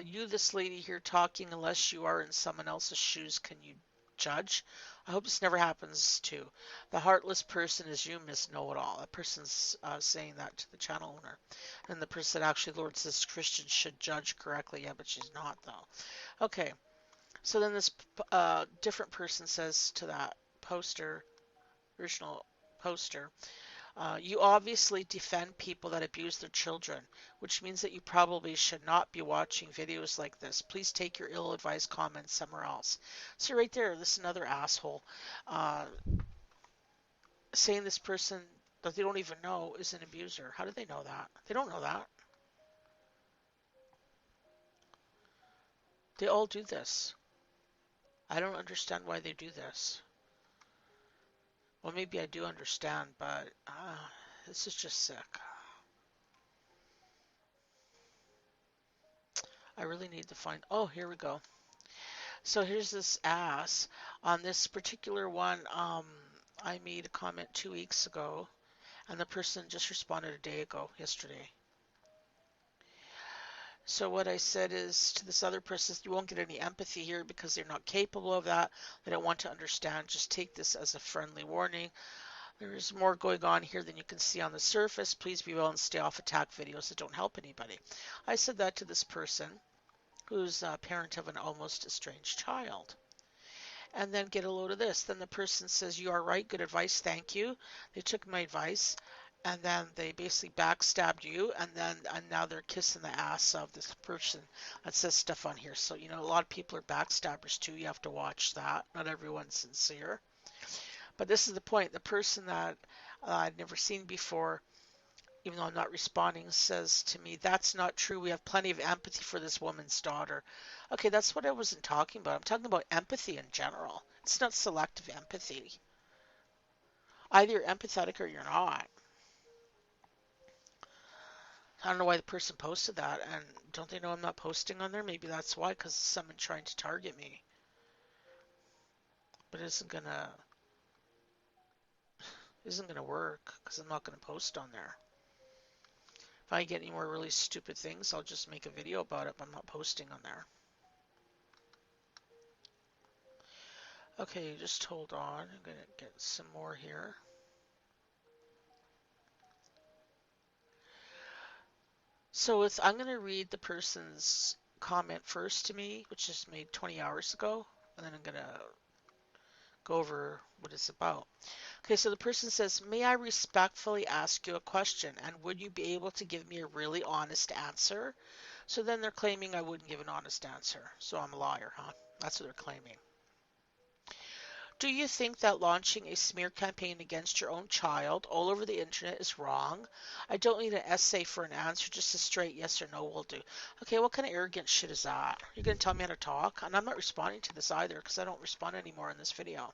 you, this lady here talking, unless you are in someone else's shoes, can you judge? I hope this never happens to. The heartless person is you, Miss Know-It-All. That person's saying that to the channel owner. And the person said, actually, Lord says Christians should judge correctly. Yeah, but she's not, though. Okay, so then this different person says to that poster, original poster, You obviously defend people that abuse their children, which means that you probably should not be watching videos like this. Please take your ill-advised comments somewhere else. So right there, this is another asshole uh, saying this person that they don't even know is an abuser. How do they know that? They don't know that. They all do this. I don't understand why they do this. Well, maybe I do understand, but this is just sick. I really need to find. Oh, here we go. So here's this ass. On this particular one, I made a comment 2 weeks ago, and the person just responded a day ago, yesterday. So what I said is to this other person, you won't get any empathy here because they're not capable of that. They don't want to understand. Just take this as a friendly warning. There is more going on here than you can see on the surface. Please be well and stay off attack videos that don't help anybody. I said that to this person who's a parent of an almost estranged child. And then get a load of this. Then the person says, you are right, good advice, thank you. They took my advice, and then they basically backstabbed you, and now they're kissing the ass of this person that says stuff on here. So, a lot of people are backstabbers too. You have to watch that. Not everyone's sincere. But this is the point. The person that I'd never seen before, even though I'm not responding, says to me, that's not true. We have plenty of empathy for this woman's daughter. Okay, that's what I wasn't talking about. I'm talking about empathy in general. It's not selective empathy. Either you're empathetic or you're not. I don't know why the person posted that, and don't they know I'm not posting on there? Maybe that's why, because someone trying to target me. But it isn't gonna work, because I'm not gonna post on there. If I get any more really stupid things, I'll just make a video about it, but I'm not posting on there. Okay, just hold on. I'm going to get some more here. So I'm going to read the person's comment first to me, which is made 20 hours ago, and then I'm going to go over what it's about. Okay, so the person says, may I respectfully ask you a question, and would you be able to give me a really honest answer? So then they're claiming I wouldn't give an honest answer, so I'm a liar, huh? That's what they're claiming. Do you think that launching a smear campaign against your own child all over the internet is wrong? I don't need an essay for an answer, just a straight yes or no will do. Okay, what kind of arrogant shit is that? You're going to tell me how to talk? And I'm not responding to this either because I don't respond anymore in this video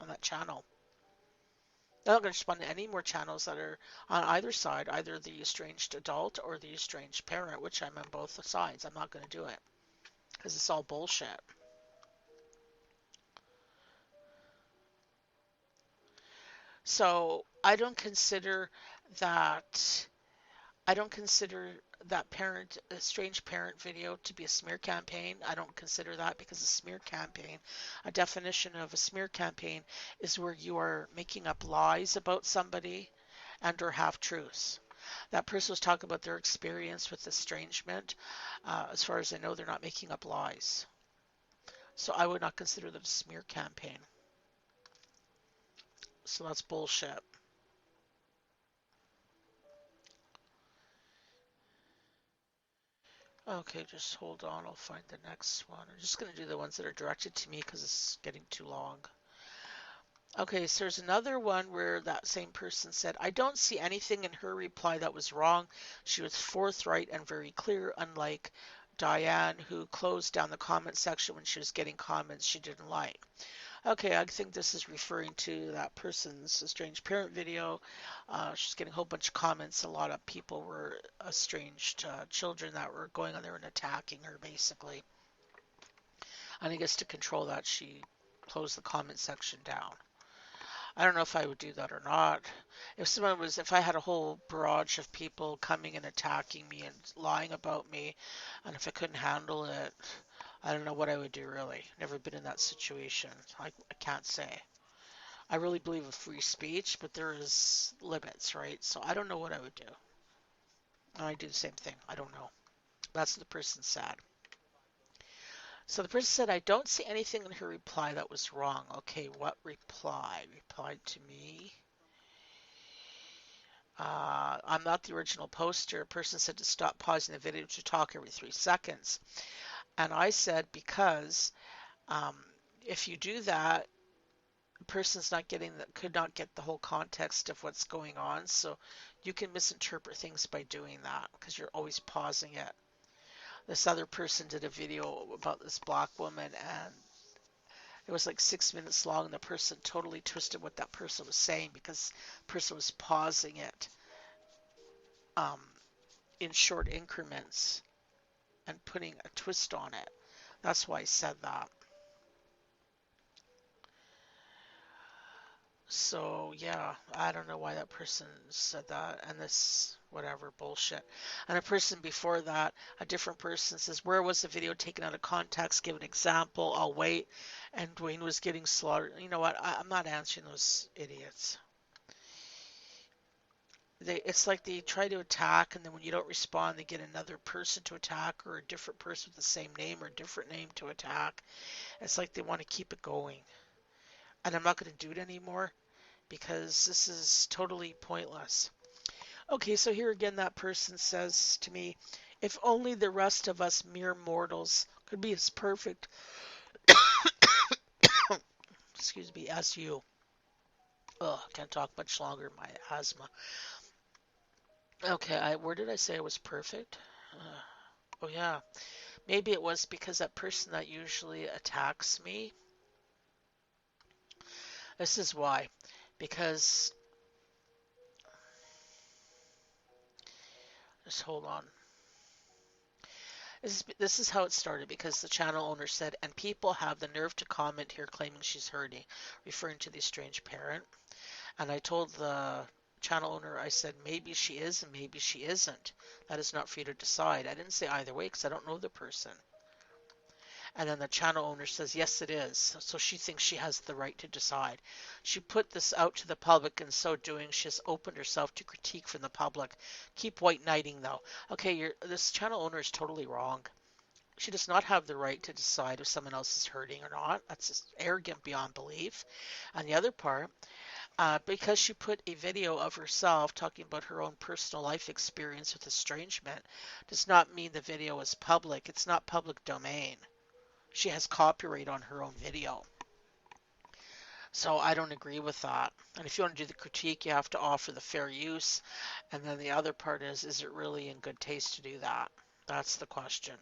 on that channel. I'm not going to respond to any more channels that are on either side, either the estranged adult or the estranged parent, which I'm on both sides. I'm not going to do it because it's all bullshit. So that I don't consider that strange parent video to be a smear campaign. I don't consider that because a smear campaign, a definition of a smear campaign is where you are making up lies about somebody and or half truths. That person was talking about their experience with estrangement. As far as I know, they're not making up lies. So I would not consider that a smear campaign. So that's bullshit. Okay, just hold on. I'll find the next one. I'm just going to do the ones that are directed to me because it's getting too long. Okay, so there's another one where that same person said, I don't see anything in her reply that was wrong. She was forthright and very clear, unlike Diane, who closed down the comment section when she was getting comments she didn't like. Okay, I think this is referring to that person's estranged parent video. She's getting a whole bunch of comments. A lot of people were estranged children that were going on there and attacking her, basically. And I guess to control that, she closed the comment section down. I don't know if I would do that or not. If I had a whole barrage of people coming and attacking me and lying about me, and if I couldn't handle it, I don't know what I would do really. Never been in that situation. I can't say. I really believe in free speech, but there is limits, right? So I don't know what I would do. And I do the same thing. I don't know. That's what the person said. So the person said, I don't see anything in her reply that was wrong. Okay, what reply? Replied to me. I'm not the original poster. A person said to stop pausing the video to talk every 3 seconds. And I said, because um, if you do that, the person's not getting that, could not get the whole context of what's going on. So you can misinterpret things by doing that because you're always pausing it. This other person did a video about this black woman, and it was like 6 minutes long. And the person totally twisted what that person was saying because the person was pausing it um, in short increments and putting a twist on it. That's why I said that. So yeah, I don't know why that person said that, and this whatever bullshit. And a person before that, a different person says, "Where was the video taken out of context? Give an example. I'll wait." And Dwayne was getting slaughtered. You know what? I'm not answering those idiots. It's like they try to attack, and then when you don't respond, they get another person to attack, or a different person with the same name or a different name to attack. It's like they want to keep it going. And I'm not going to do it anymore because this is totally pointless. Okay, so here again, that person says to me, if only the rest of us mere mortals could be as perfect, excuse me, as you. Ugh, can't talk much longer, my asthma. Okay, where did I say I was perfect? Oh, yeah. Maybe it was because that person that usually attacks me. This is why. Because, just hold on. This is how it started because the channel owner said, and people have the nerve to comment here claiming she's hurting, referring to the estranged parent. And I told the channel owner, I said, maybe she is and maybe she isn't. That is not for you to decide. I didn't say either way because I don't know the person. And then the channel owner says, yes, it is. So she thinks she has the right to decide. She put this out to the public, and so doing, she has opened herself to critique from the public. Keep white knighting, though. Okay, this channel owner is totally wrong. She does not have the right to decide if someone else is hurting or not. That's just arrogant beyond belief. And the other part, because she put a video of herself talking about her own personal life experience with estrangement, does not mean the video is public. It's not public domain. She has copyright on her own video. So I don't agree with that. And if you want to do the critique, you have to offer the fair use. And then the other part is it really in good taste to do that? That's the question.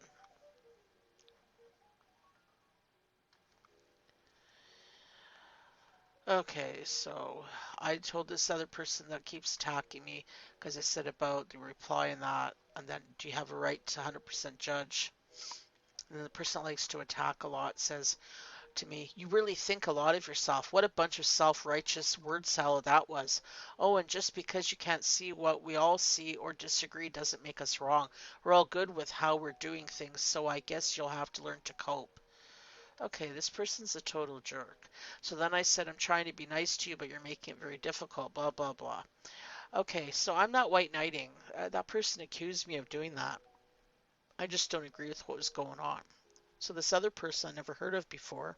Okay, so I told this other person that keeps attacking me because I said about the reply and that, and then do you have a right to 100% judge? And then the person that likes to attack a lot says to me, you really think a lot of yourself. What a bunch of self-righteous word salad that was. Oh, and just because you can't see what we all see or disagree doesn't make us wrong. We're all good with how we're doing things, so I guess you'll have to learn to cope. Okay, this person's a total jerk. So then I said, I'm trying to be nice to you, but you're making it very difficult, blah, blah, blah. Okay, so I'm not white knighting. That person accused me of doing that. I just don't agree with what was going on. So this other person I never heard of before,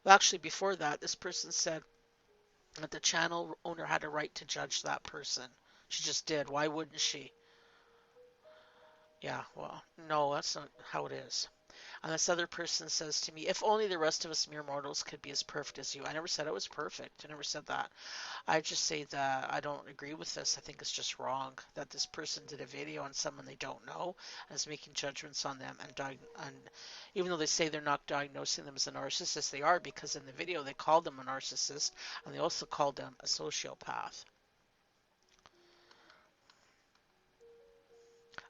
well, actually, before that, this person said that the channel owner had a right to judge that person. She just did. Why wouldn't she? Yeah, well, no, that's not how it is. And this other person says to me, if only the rest of us mere mortals could be as perfect as you. I never said I was perfect. I never said that. I just say that I don't agree with this. I think it's just wrong that this person did a video on someone they don't know and is making judgments on them. And even though they say they're not diagnosing them as a narcissist, they are, because in the video they called them a narcissist and they also called them a sociopath.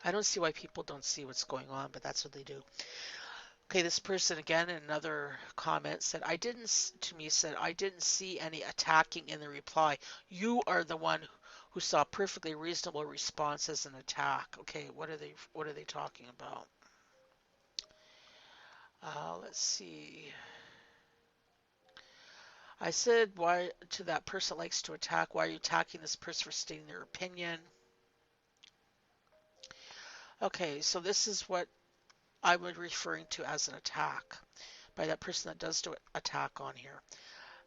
I don't see why people don't see what's going on, but that's what they do. Okay, this person again in another comment said, I didn't see any attacking in the reply. You are the one who saw perfectly reasonable response as an attack. Okay, what are they talking about? Let's see. I said, why to that person that likes to attack, why are you attacking this person for stating their opinion? Okay, so this is what I was referring to as an attack by that person that does do attack on here.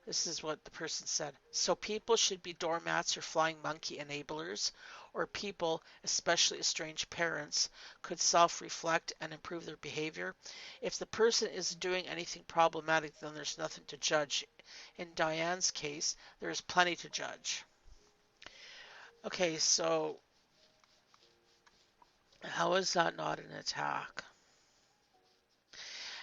This is what the person said. So people should be doormats or flying monkey enablers, or people, especially estranged parents, could self-reflect and improve their behavior. If the person isn't doing anything problematic, then there's nothing to judge. In Diane's case, there is plenty to judge. Okay, so how is that not an attack?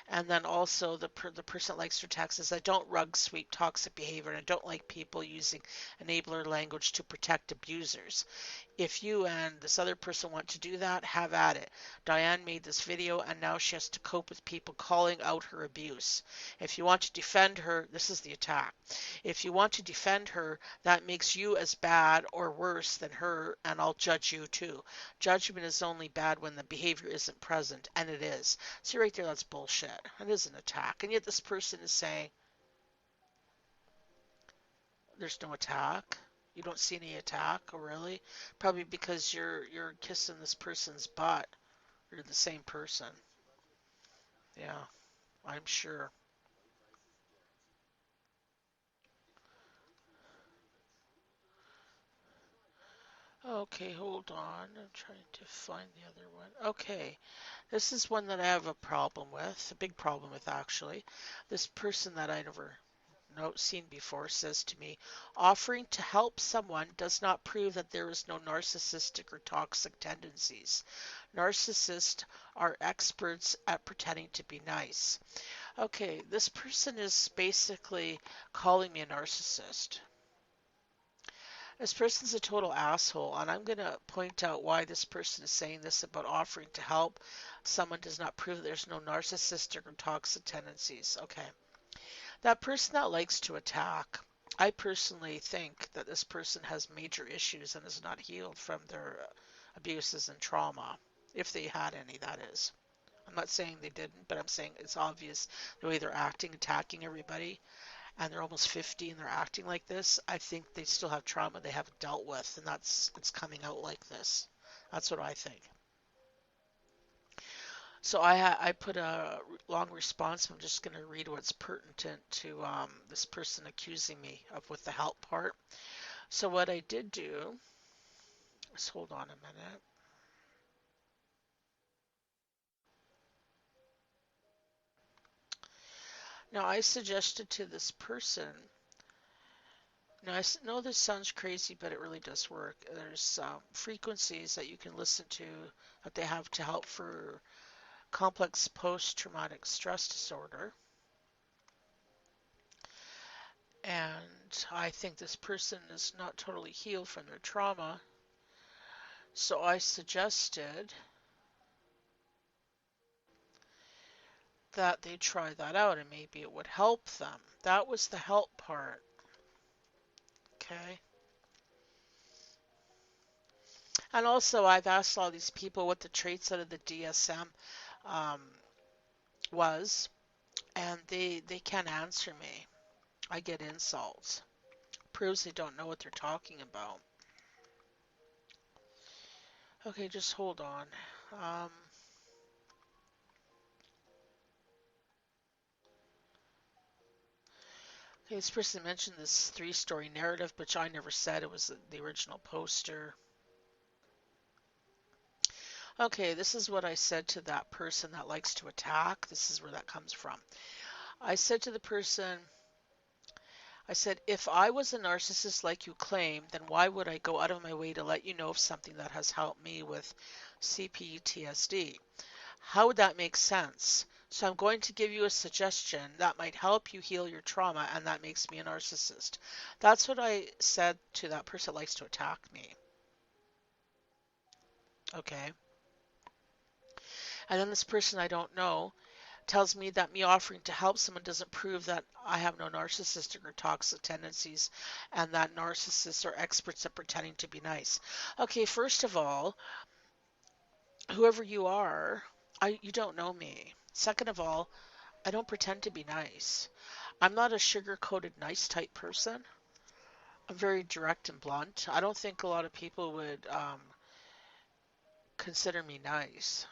And then also the person likes to text says, I don't rug sweep toxic behavior and I don't like people using enabler language to protect abusers. If you and this other person want to do that, have at it. Diane made this video and now she has to cope with people calling out her abuse. If you want to defend her, this is the attack. If you want to defend her, that makes you as bad or worse than her and I'll judge you too. Judgment is only bad when the behavior isn't present, and it is. See right there, that's bullshit. It is an attack. And yet this person is saying there's no attack. You don't see any attack, oh really? Probably because you're kissing this person's butt. You're the same person. Yeah, I'm sure. Okay, hold on. I'm trying to find the other one. Okay, this is one that I have a problem with, a big problem with actually. This person that I never seen before says to me, offering to help someone does not prove that there is no narcissistic or toxic tendencies. Narcissists are experts at pretending to be nice. Okay, this person is basically calling me a narcissist. This person's a total asshole, and I'm going to point out why this person is saying this about offering to help someone does not prove that there's no narcissistic or toxic tendencies. Okay. That person that likes to attack, I personally think that this person has major issues and is not healed from their abuses and trauma, if they had any, that is. I'm not saying they didn't, but I'm saying it's obvious the way they're acting, attacking everybody, and they're almost 50 and they're acting like this. I think they still have trauma they haven't dealt with, and that's it's coming out like this. That's what I think. So I put a long response. I'm just going to read what's pertinent to this person accusing me of with the help part. So what I did do is hold on a minute. Now I suggested to this person. Now I know this sounds crazy, but it really does work. There's frequencies that you can listen to that they have to help for complex post-traumatic stress disorder. And I think this person is not totally healed from their trauma. So I suggested that they try that out and maybe it would help them. That was the help part. Okay. And also, I've asked all these people what the traits out of the DSM um, was, and they can't answer me. I get insults. Proves they don't know what they're talking about. Okay, just hold on. Um, okay, this person mentioned this three-story narrative, which I never said. It was the original poster. Okay, this is what I said to that person that likes to attack. This is where that comes from. I said to the person, I said, if I was a narcissist like you claim, then why would I go out of my way to let you know of something that has helped me with CPTSD? How would that make sense? So I'm going to give you a suggestion that might help you heal your trauma, and that makes me a narcissist. That's what I said to that person that likes to attack me. Okay. And then this person I don't know tells me that me offering to help someone doesn't prove that I have no narcissistic or toxic tendencies and that narcissists are experts at pretending to be nice. Okay, first of all, whoever you are, you don't know me. Second of all, I don't pretend to be nice. I'm not a sugar-coated nice type person. I'm very direct and blunt. I don't think a lot of people would consider me nice.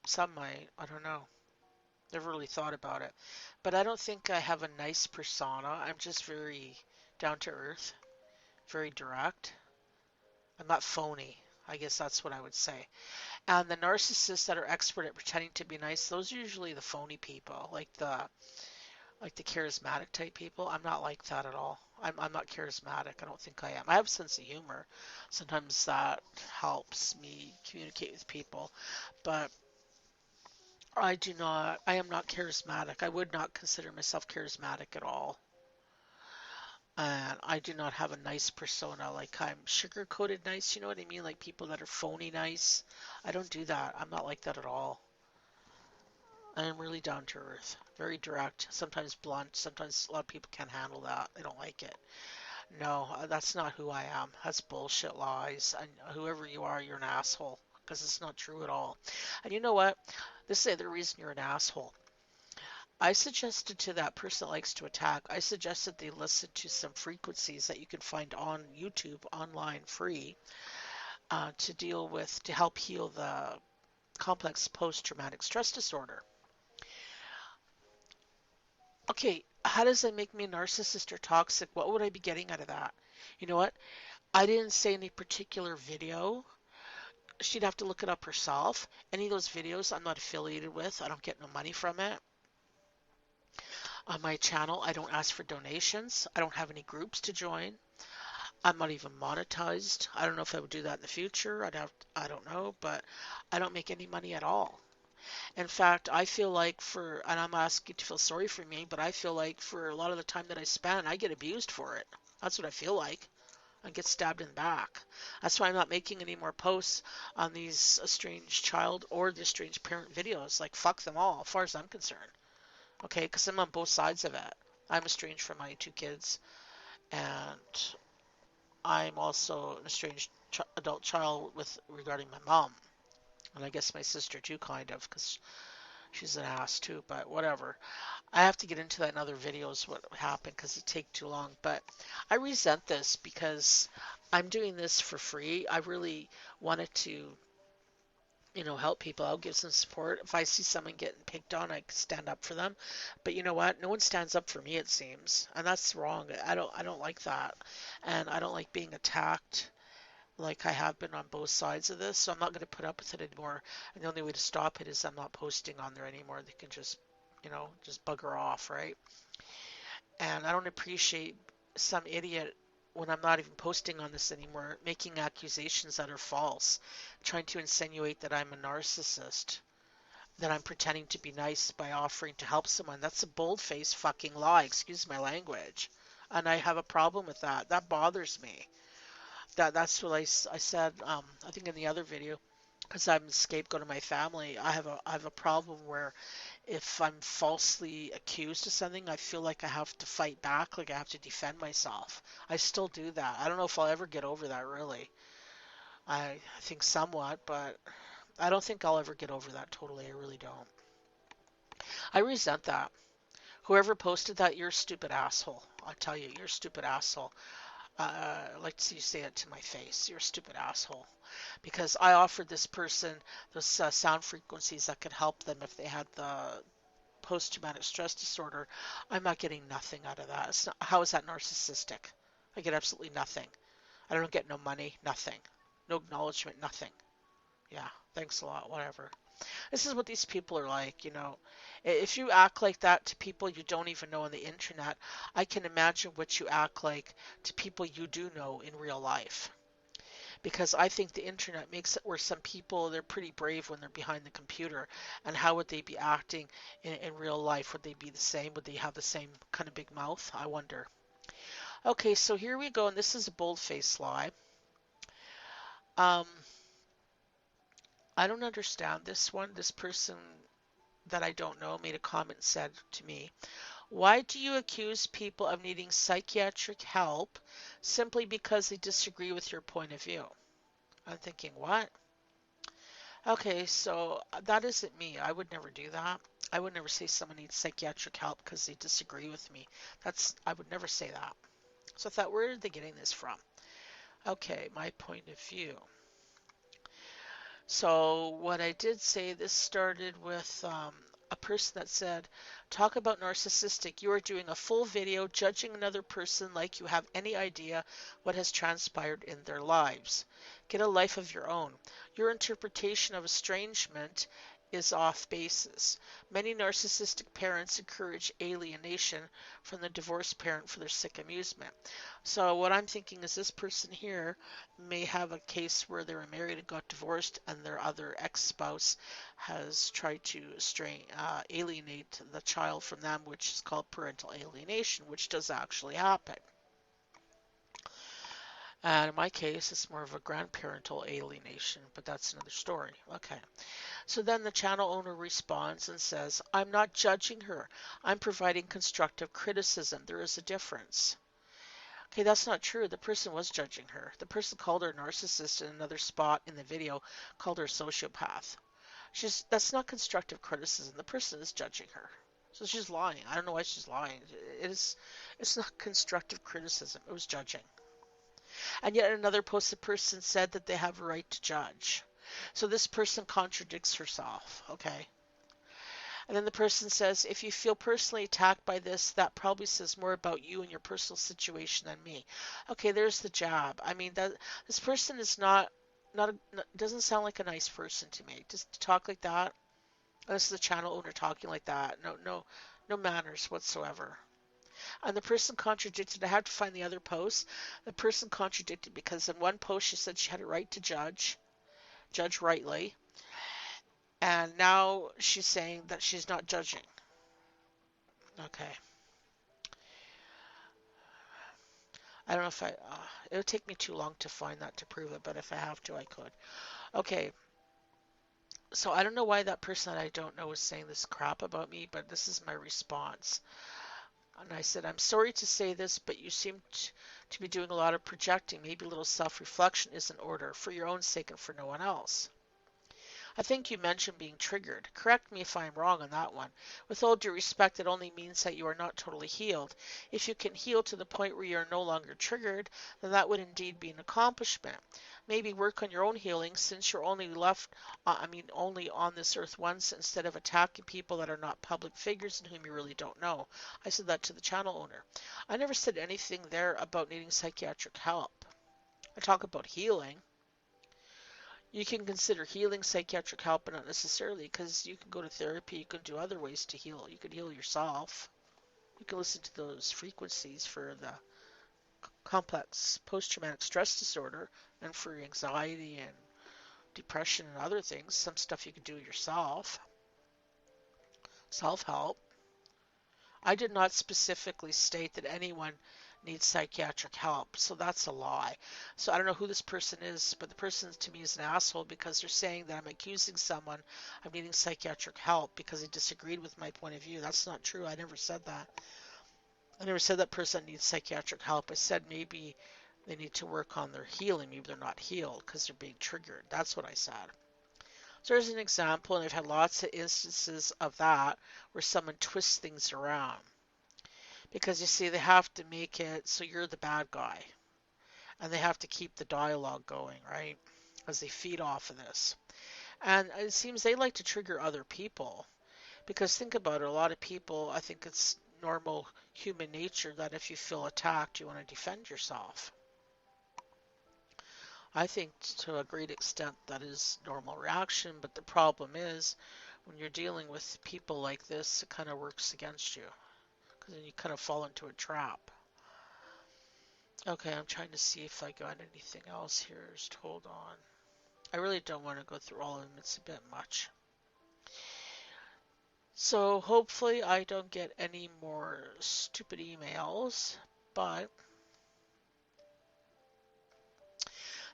Some might, I don't know. Never really thought about it. But I don't think I have a nice persona. I'm just very down to earth, very direct. I'm not phony. I guess that's what I would say. And the narcissists that are expert at pretending to be nice, those are usually the phony people, like the charismatic type people. I'm not like that at all. I'm not charismatic. I don't think I am. I have a sense of humor. Sometimes that helps me communicate with people, but I am not charismatic. I would not consider myself charismatic at all. And I do not have a nice persona. Like I'm sugar coated nice, you know what I mean? Like people that are phony nice. I don't do that. I'm not like that at all. I am really down to earth, very direct, sometimes blunt. Sometimes a lot of people can't handle that. They don't like it. No, that's not who I am. That's bullshit lies. And whoever you are, you're an asshole because it's not true at all. And you know what? This is the other reason you're an asshole. I suggested to that person that likes to attack, I suggested they listen to some frequencies that you can find on YouTube, online, free, to deal with, to help heal the complex post-traumatic stress disorder. Okay, how does that make me a narcissist or toxic? What would I be getting out of that? You know what? I didn't say any particular video. She'd have to look it up herself. Any of those videos I'm not affiliated with. I don't get no money from it. On my channel, I don't ask for donations. I don't have any groups to join. I'm not even monetized. I don't know if I would do that in the future. I don't know, but I don't make any money at all. In fact, I feel like and I'm asking you to feel sorry for me, but I feel like for a lot of the time that I spend, I get abused for it. That's what I feel like. I get stabbed in the back. That's why I'm not making any more posts on these estranged child or the estranged parent videos. Like, fuck them all, as far as I'm concerned. Okay, because I'm on both sides of it. I'm estranged from my two kids, and I'm also an estranged adult child with regarding my mom, and I guess my sister too, kind of, because she's an ass too. But whatever. I have to get into that in other videos what happened because it take too long. But I resent this because I'm doing this for free. I really wanted to, help people out, give some support. If I see someone getting picked on, I stand up for them. But you know what? No one stands up for me, it seems, and that's wrong. I don't like that, and I don't like being attacked like I have been on both sides of this. So I'm not going to put up with it anymore. And the only way to stop it is I'm not posting on there anymore. They can just bugger off, right? And I don't appreciate some idiot when I'm not even posting on this anymore, making accusations that are false, trying to insinuate that I'm a narcissist, that I'm pretending to be nice by offering to help someone. That's a bold-faced fucking lie, excuse my language. And I have a problem with that. That bothers me. That's what I said, I think in the other video, because I'm a scapegoat of my family. I have a problem where if I'm falsely accused of something, I feel like I have to fight back, like I have to defend myself. I still do that. I don't know if I'll ever get over that, really. I think somewhat, but I don't think I'll ever get over that totally. I really don't. I resent that. Whoever posted that, you're a stupid asshole. I tell you, you're a stupid asshole. I'd like to see you say it to my face. You're a stupid asshole. Because I offered this person those sound frequencies that could help them if they had the post-traumatic stress disorder. I'm not getting nothing out of that. How is that narcissistic? I get absolutely nothing. I don't get no money, nothing. No acknowledgement, nothing. Yeah, thanks a lot, whatever. This is what these people are like. If you act like that to people you don't even know on the internet, I can imagine what you act like to people you do know in real life. Because I think the internet makes it where some people, they're pretty brave when they're behind the computer. And how would they be acting in real life? Would they be the same? Would they have the same kind of big mouth? I wonder. Okay, so here we go, and this is a bold-faced lie. Um, I don't understand this one. This person that I don't know made a comment and said to me, "Why do you accuse people of needing psychiatric help simply because they disagree with your point of view?" I'm thinking, what? Okay, so that isn't me. I would never do that. I would never say someone needs psychiatric help because they disagree with me. I would never say that. So I thought, where are they getting this from? Okay, my point of view. So what I did say, this started with a person that said, talk about narcissistic. You are doing a full video judging another person like you have any idea what has transpired in their lives. Get a life of your own. Your interpretation of estrangement is off basis. Many narcissistic parents encourage alienation from the divorced parent for their sick amusement. So what I'm thinking is this person here may have a case where they were married and got divorced, and their other ex-spouse has tried to alienate the child from them, which is called parental alienation, which does actually happen. And in my case, it's more of a grandparental alienation, but that's another story. Okay. So then the channel owner responds and says, I'm not judging her. I'm providing constructive criticism. There is a difference. Okay, that's not true. The person was judging her. The person called her a narcissist in another spot in the video, called her a sociopath. That's not constructive criticism. The person is judging her. So she's lying. I don't know why she's lying. It's not constructive criticism. It was judging. And yet another post, the person said that they have a right to judge. So this person contradicts herself. Okay. And then the person says, if you feel personally attacked by this, that probably says more about you and your personal situation than me. Okay, there's the jab. I mean, that this person is doesn't sound like a nice person to me. Just to talk like that. This is the channel owner talking like that. No manners whatsoever. And the person contradicted. I have to find the other post. The person contradicted because in one post she said she had a right to judge rightly. And now she's saying that she's not judging. Okay. I don't know if it would take me too long to find that to prove it, but if I have to, I could. Okay. So I don't know why that person that I don't know is saying this crap about me, but this is my response. And I said, I'm sorry to say this, but you seem to be doing a lot of projecting. Maybe a little self-reflection is in order for your own sake and for no one else. I think you mentioned being triggered. Correct me if I'm wrong on that one. With all due respect, it only means that you are not totally healed. If you can heal to the point where you are no longer triggered, then that would indeed be an accomplishment. Maybe work on your own healing since you're only only on this earth once, instead of attacking people that are not public figures and whom you really don't know. I said that to the channel owner. I never said anything there about needing psychiatric help. I talk about healing. You can consider healing psychiatric help, but not necessarily, because you can go to therapy, you can do other ways to heal. You can heal yourself. You can listen to those frequencies for the complex post-traumatic stress disorder and for anxiety and depression and other things. Some stuff you can do yourself. Self-help. I did not specifically state that anyone needs psychiatric help, so that's a lie. So I don't know who this person is, but the person to me is an asshole because they're saying that I'm accusing someone of needing psychiatric help because they disagreed with my point of view. That's not true. I never said that. I never said that person needs psychiatric help. I said maybe they need to work on their healing. Maybe they're not healed because they're being triggered. That's what I said. So there's an example, and I've had lots of instances of that where someone twists things around. Because you see, they have to make it so you're the bad guy. And they have to keep the dialogue going, right? As they feed off of this. And it seems they like to trigger other people. Because think about it, a lot of people, I think it's normal human nature that if you feel attacked, you want to defend yourself. I think to a great extent that is normal reaction, but the problem is when you're dealing with people like this, it kind of works against you. Because then you kind of fall into a trap. Okay, I'm trying to see if I got anything else here. Just hold on. I really don't want to go through all of them. It's a bit much. So hopefully I don't get any more stupid emails, but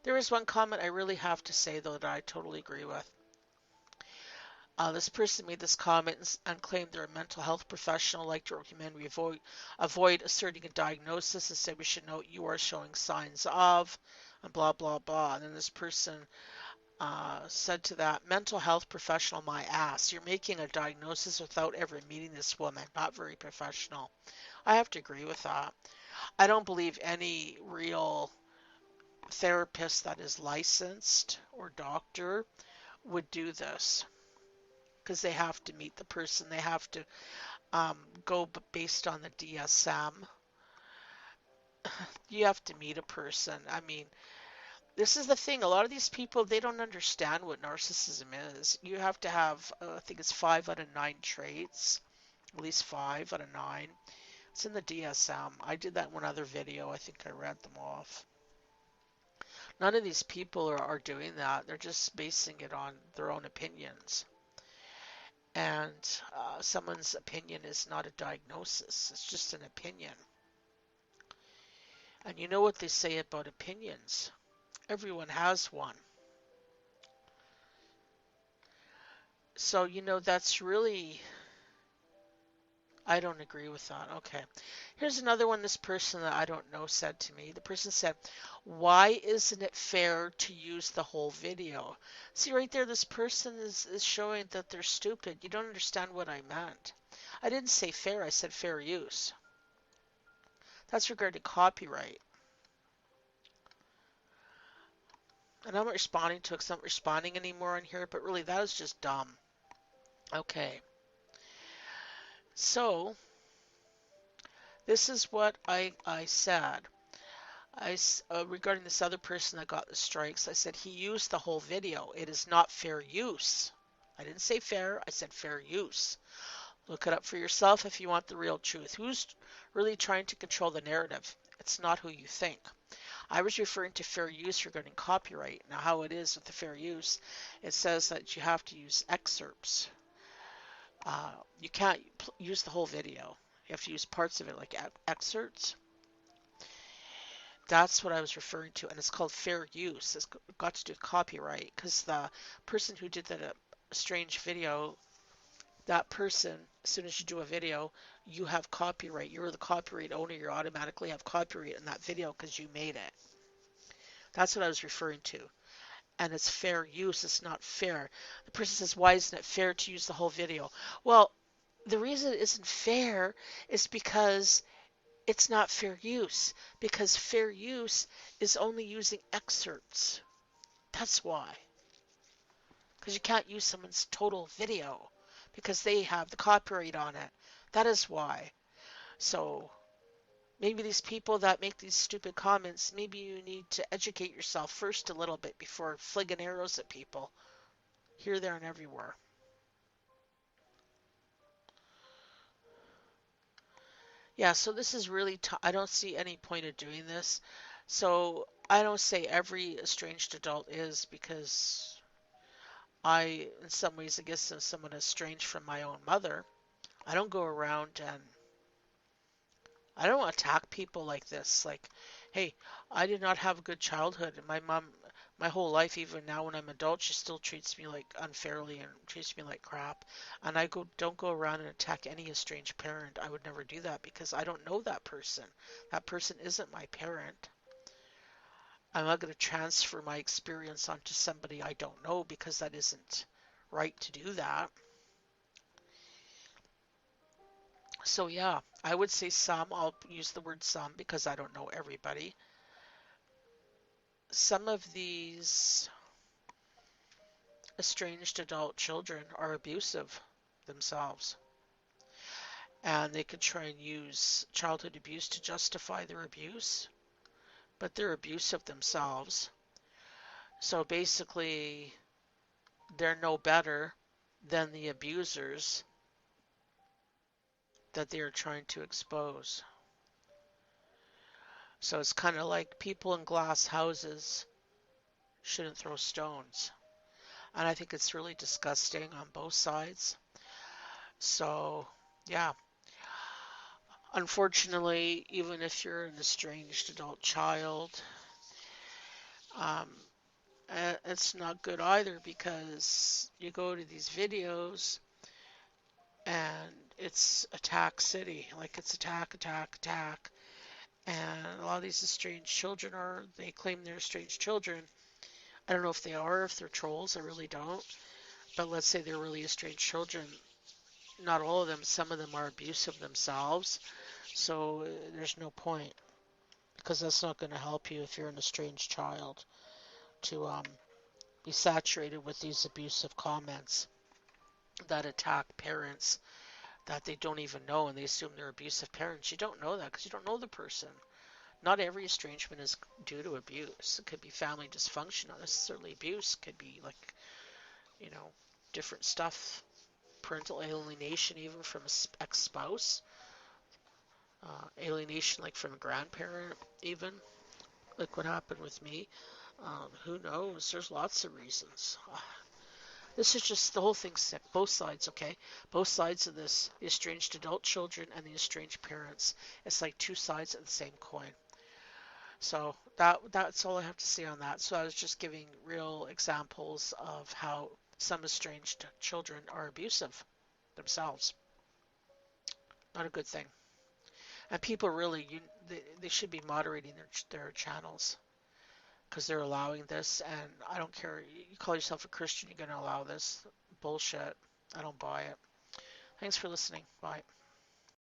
there is one comment I really have to say, though, that I totally agree with. This person made this comment and claimed they're a mental health professional, like to recommend we avoid asserting a diagnosis and said we should note you are showing signs of, and blah, blah, blah. And then this person said to that, mental health professional, my ass. You're making a diagnosis without ever meeting this woman. Not very professional. I have to agree with that. I don't believe any real therapist that is licensed or doctor would do this. because they have to meet the person. They have to go based on the DSM. You have to meet a person. I mean, this is the thing. A lot of these people, they don't understand what narcissism is. You have to have, I think it's 5 out of 9 traits, at least 5 out of 9. It's in the DSM. I did that in one other video. I think I read them off. None of these people are doing that. They're just basing it on their own opinions. And someone's opinion is not a diagnosis. It's just an opinion. And you know what they say about opinions? Everyone has one. So, that's really, I don't agree with that. Okay. Here's another one this person that I don't know said to me. The person said, why isn't it fair to use the whole video? See right there, this person is showing that they're stupid. You don't understand what I meant. I didn't say fair, I said fair use. That's regarding copyright. And I'm not responding to it because I'm not responding anymore on here, but really that is just dumb. Okay. So, this is what I said. Regarding this other person that got the strikes, I said he used the whole video. It is not fair use. I didn't say fair, I said fair use. Look it up for yourself if you want the real truth. Who's really trying to control the narrative? It's not who you think. I was referring to fair use regarding copyright. Now, how it is with the fair use, it says that you have to use excerpts. You can't use the whole video. You have to use parts of it, like excerpts. That's what I was referring to, and it's called fair use. It's got to do with copyright, because the person who did that Estranged video, that person, as soon as you do a video, you have copyright. You're the copyright owner. You automatically have copyright in that video because you made it. That's what I was referring to. And it's fair use. It's not fair. The person says, why isn't it fair to use the whole video? Well, the reason it isn't fair is because it's not fair use. Because fair use is only using excerpts. That's why. Because you can't use someone's total video because they have the copyright on it. That is why. So maybe these people that make these stupid comments, maybe you need to educate yourself first a little bit before flinging arrows at people. Here, there, and everywhere. Yeah, so this is really, I don't see any point of doing this. So I don't say every estranged adult is, because I, in some ways, I guess I'm someone estranged from my own mother. I don't go around and I don't attack people like this. Like, hey, I did not have a good childhood, and my mom, my whole life, even now when I'm adult, she still treats me like unfairly and treats me like crap. And I don't go around and attack any estranged parent. I would never do that because I don't know that person. That person isn't my parent. I'm not going to transfer my experience onto somebody I don't know because that isn't right to do that. So yeah, I would say some. I'll use the word some because I don't know everybody. Some of these estranged adult children are abusive themselves. And they could try and use childhood abuse to justify their abuse, but they're abusive themselves. So basically, they're no better than the abusers that they are trying to expose. So it's kind of like people in glass houses shouldn't throw stones. And I think it's really disgusting on both sides. So, yeah. Unfortunately, even if you're an estranged adult child, um, it's not good either because you go to these videos and it's attack city. Like it's attack, attack, attack. And a lot of these estranged children they claim they're estranged children. I don't know if they are, if they're trolls, I really don't. But let's say they're really estranged children. Not all of them, some of them are abusive themselves. So there's no point. Because that's not going to help you if you're an estranged child to be saturated with these abusive comments. that attack parents that they don't even know and they assume they're abusive parents. You don't know that because you don't know the person. Not every estrangement is due to abuse. It could be family dysfunction, not necessarily abuse. It could be like, you know, different stuff, parental alienation, even from an ex-spouse, alienation like from a grandparent, even like what happened with me. Who knows? There's lots of reasons. This is just the whole thing's sick. Both sides, okay? Both sides of this, the estranged adult children and the estranged parents. It's like two sides of the same coin. So that's all I have to say on that. So I was just giving real examples of how some estranged children are abusive themselves. Not a good thing. And people really, they should be moderating their channels because they're allowing this. And I don't care. You call yourself a Christian, you're going to allow this bullshit. I don't buy it. Thanks for listening. Bye.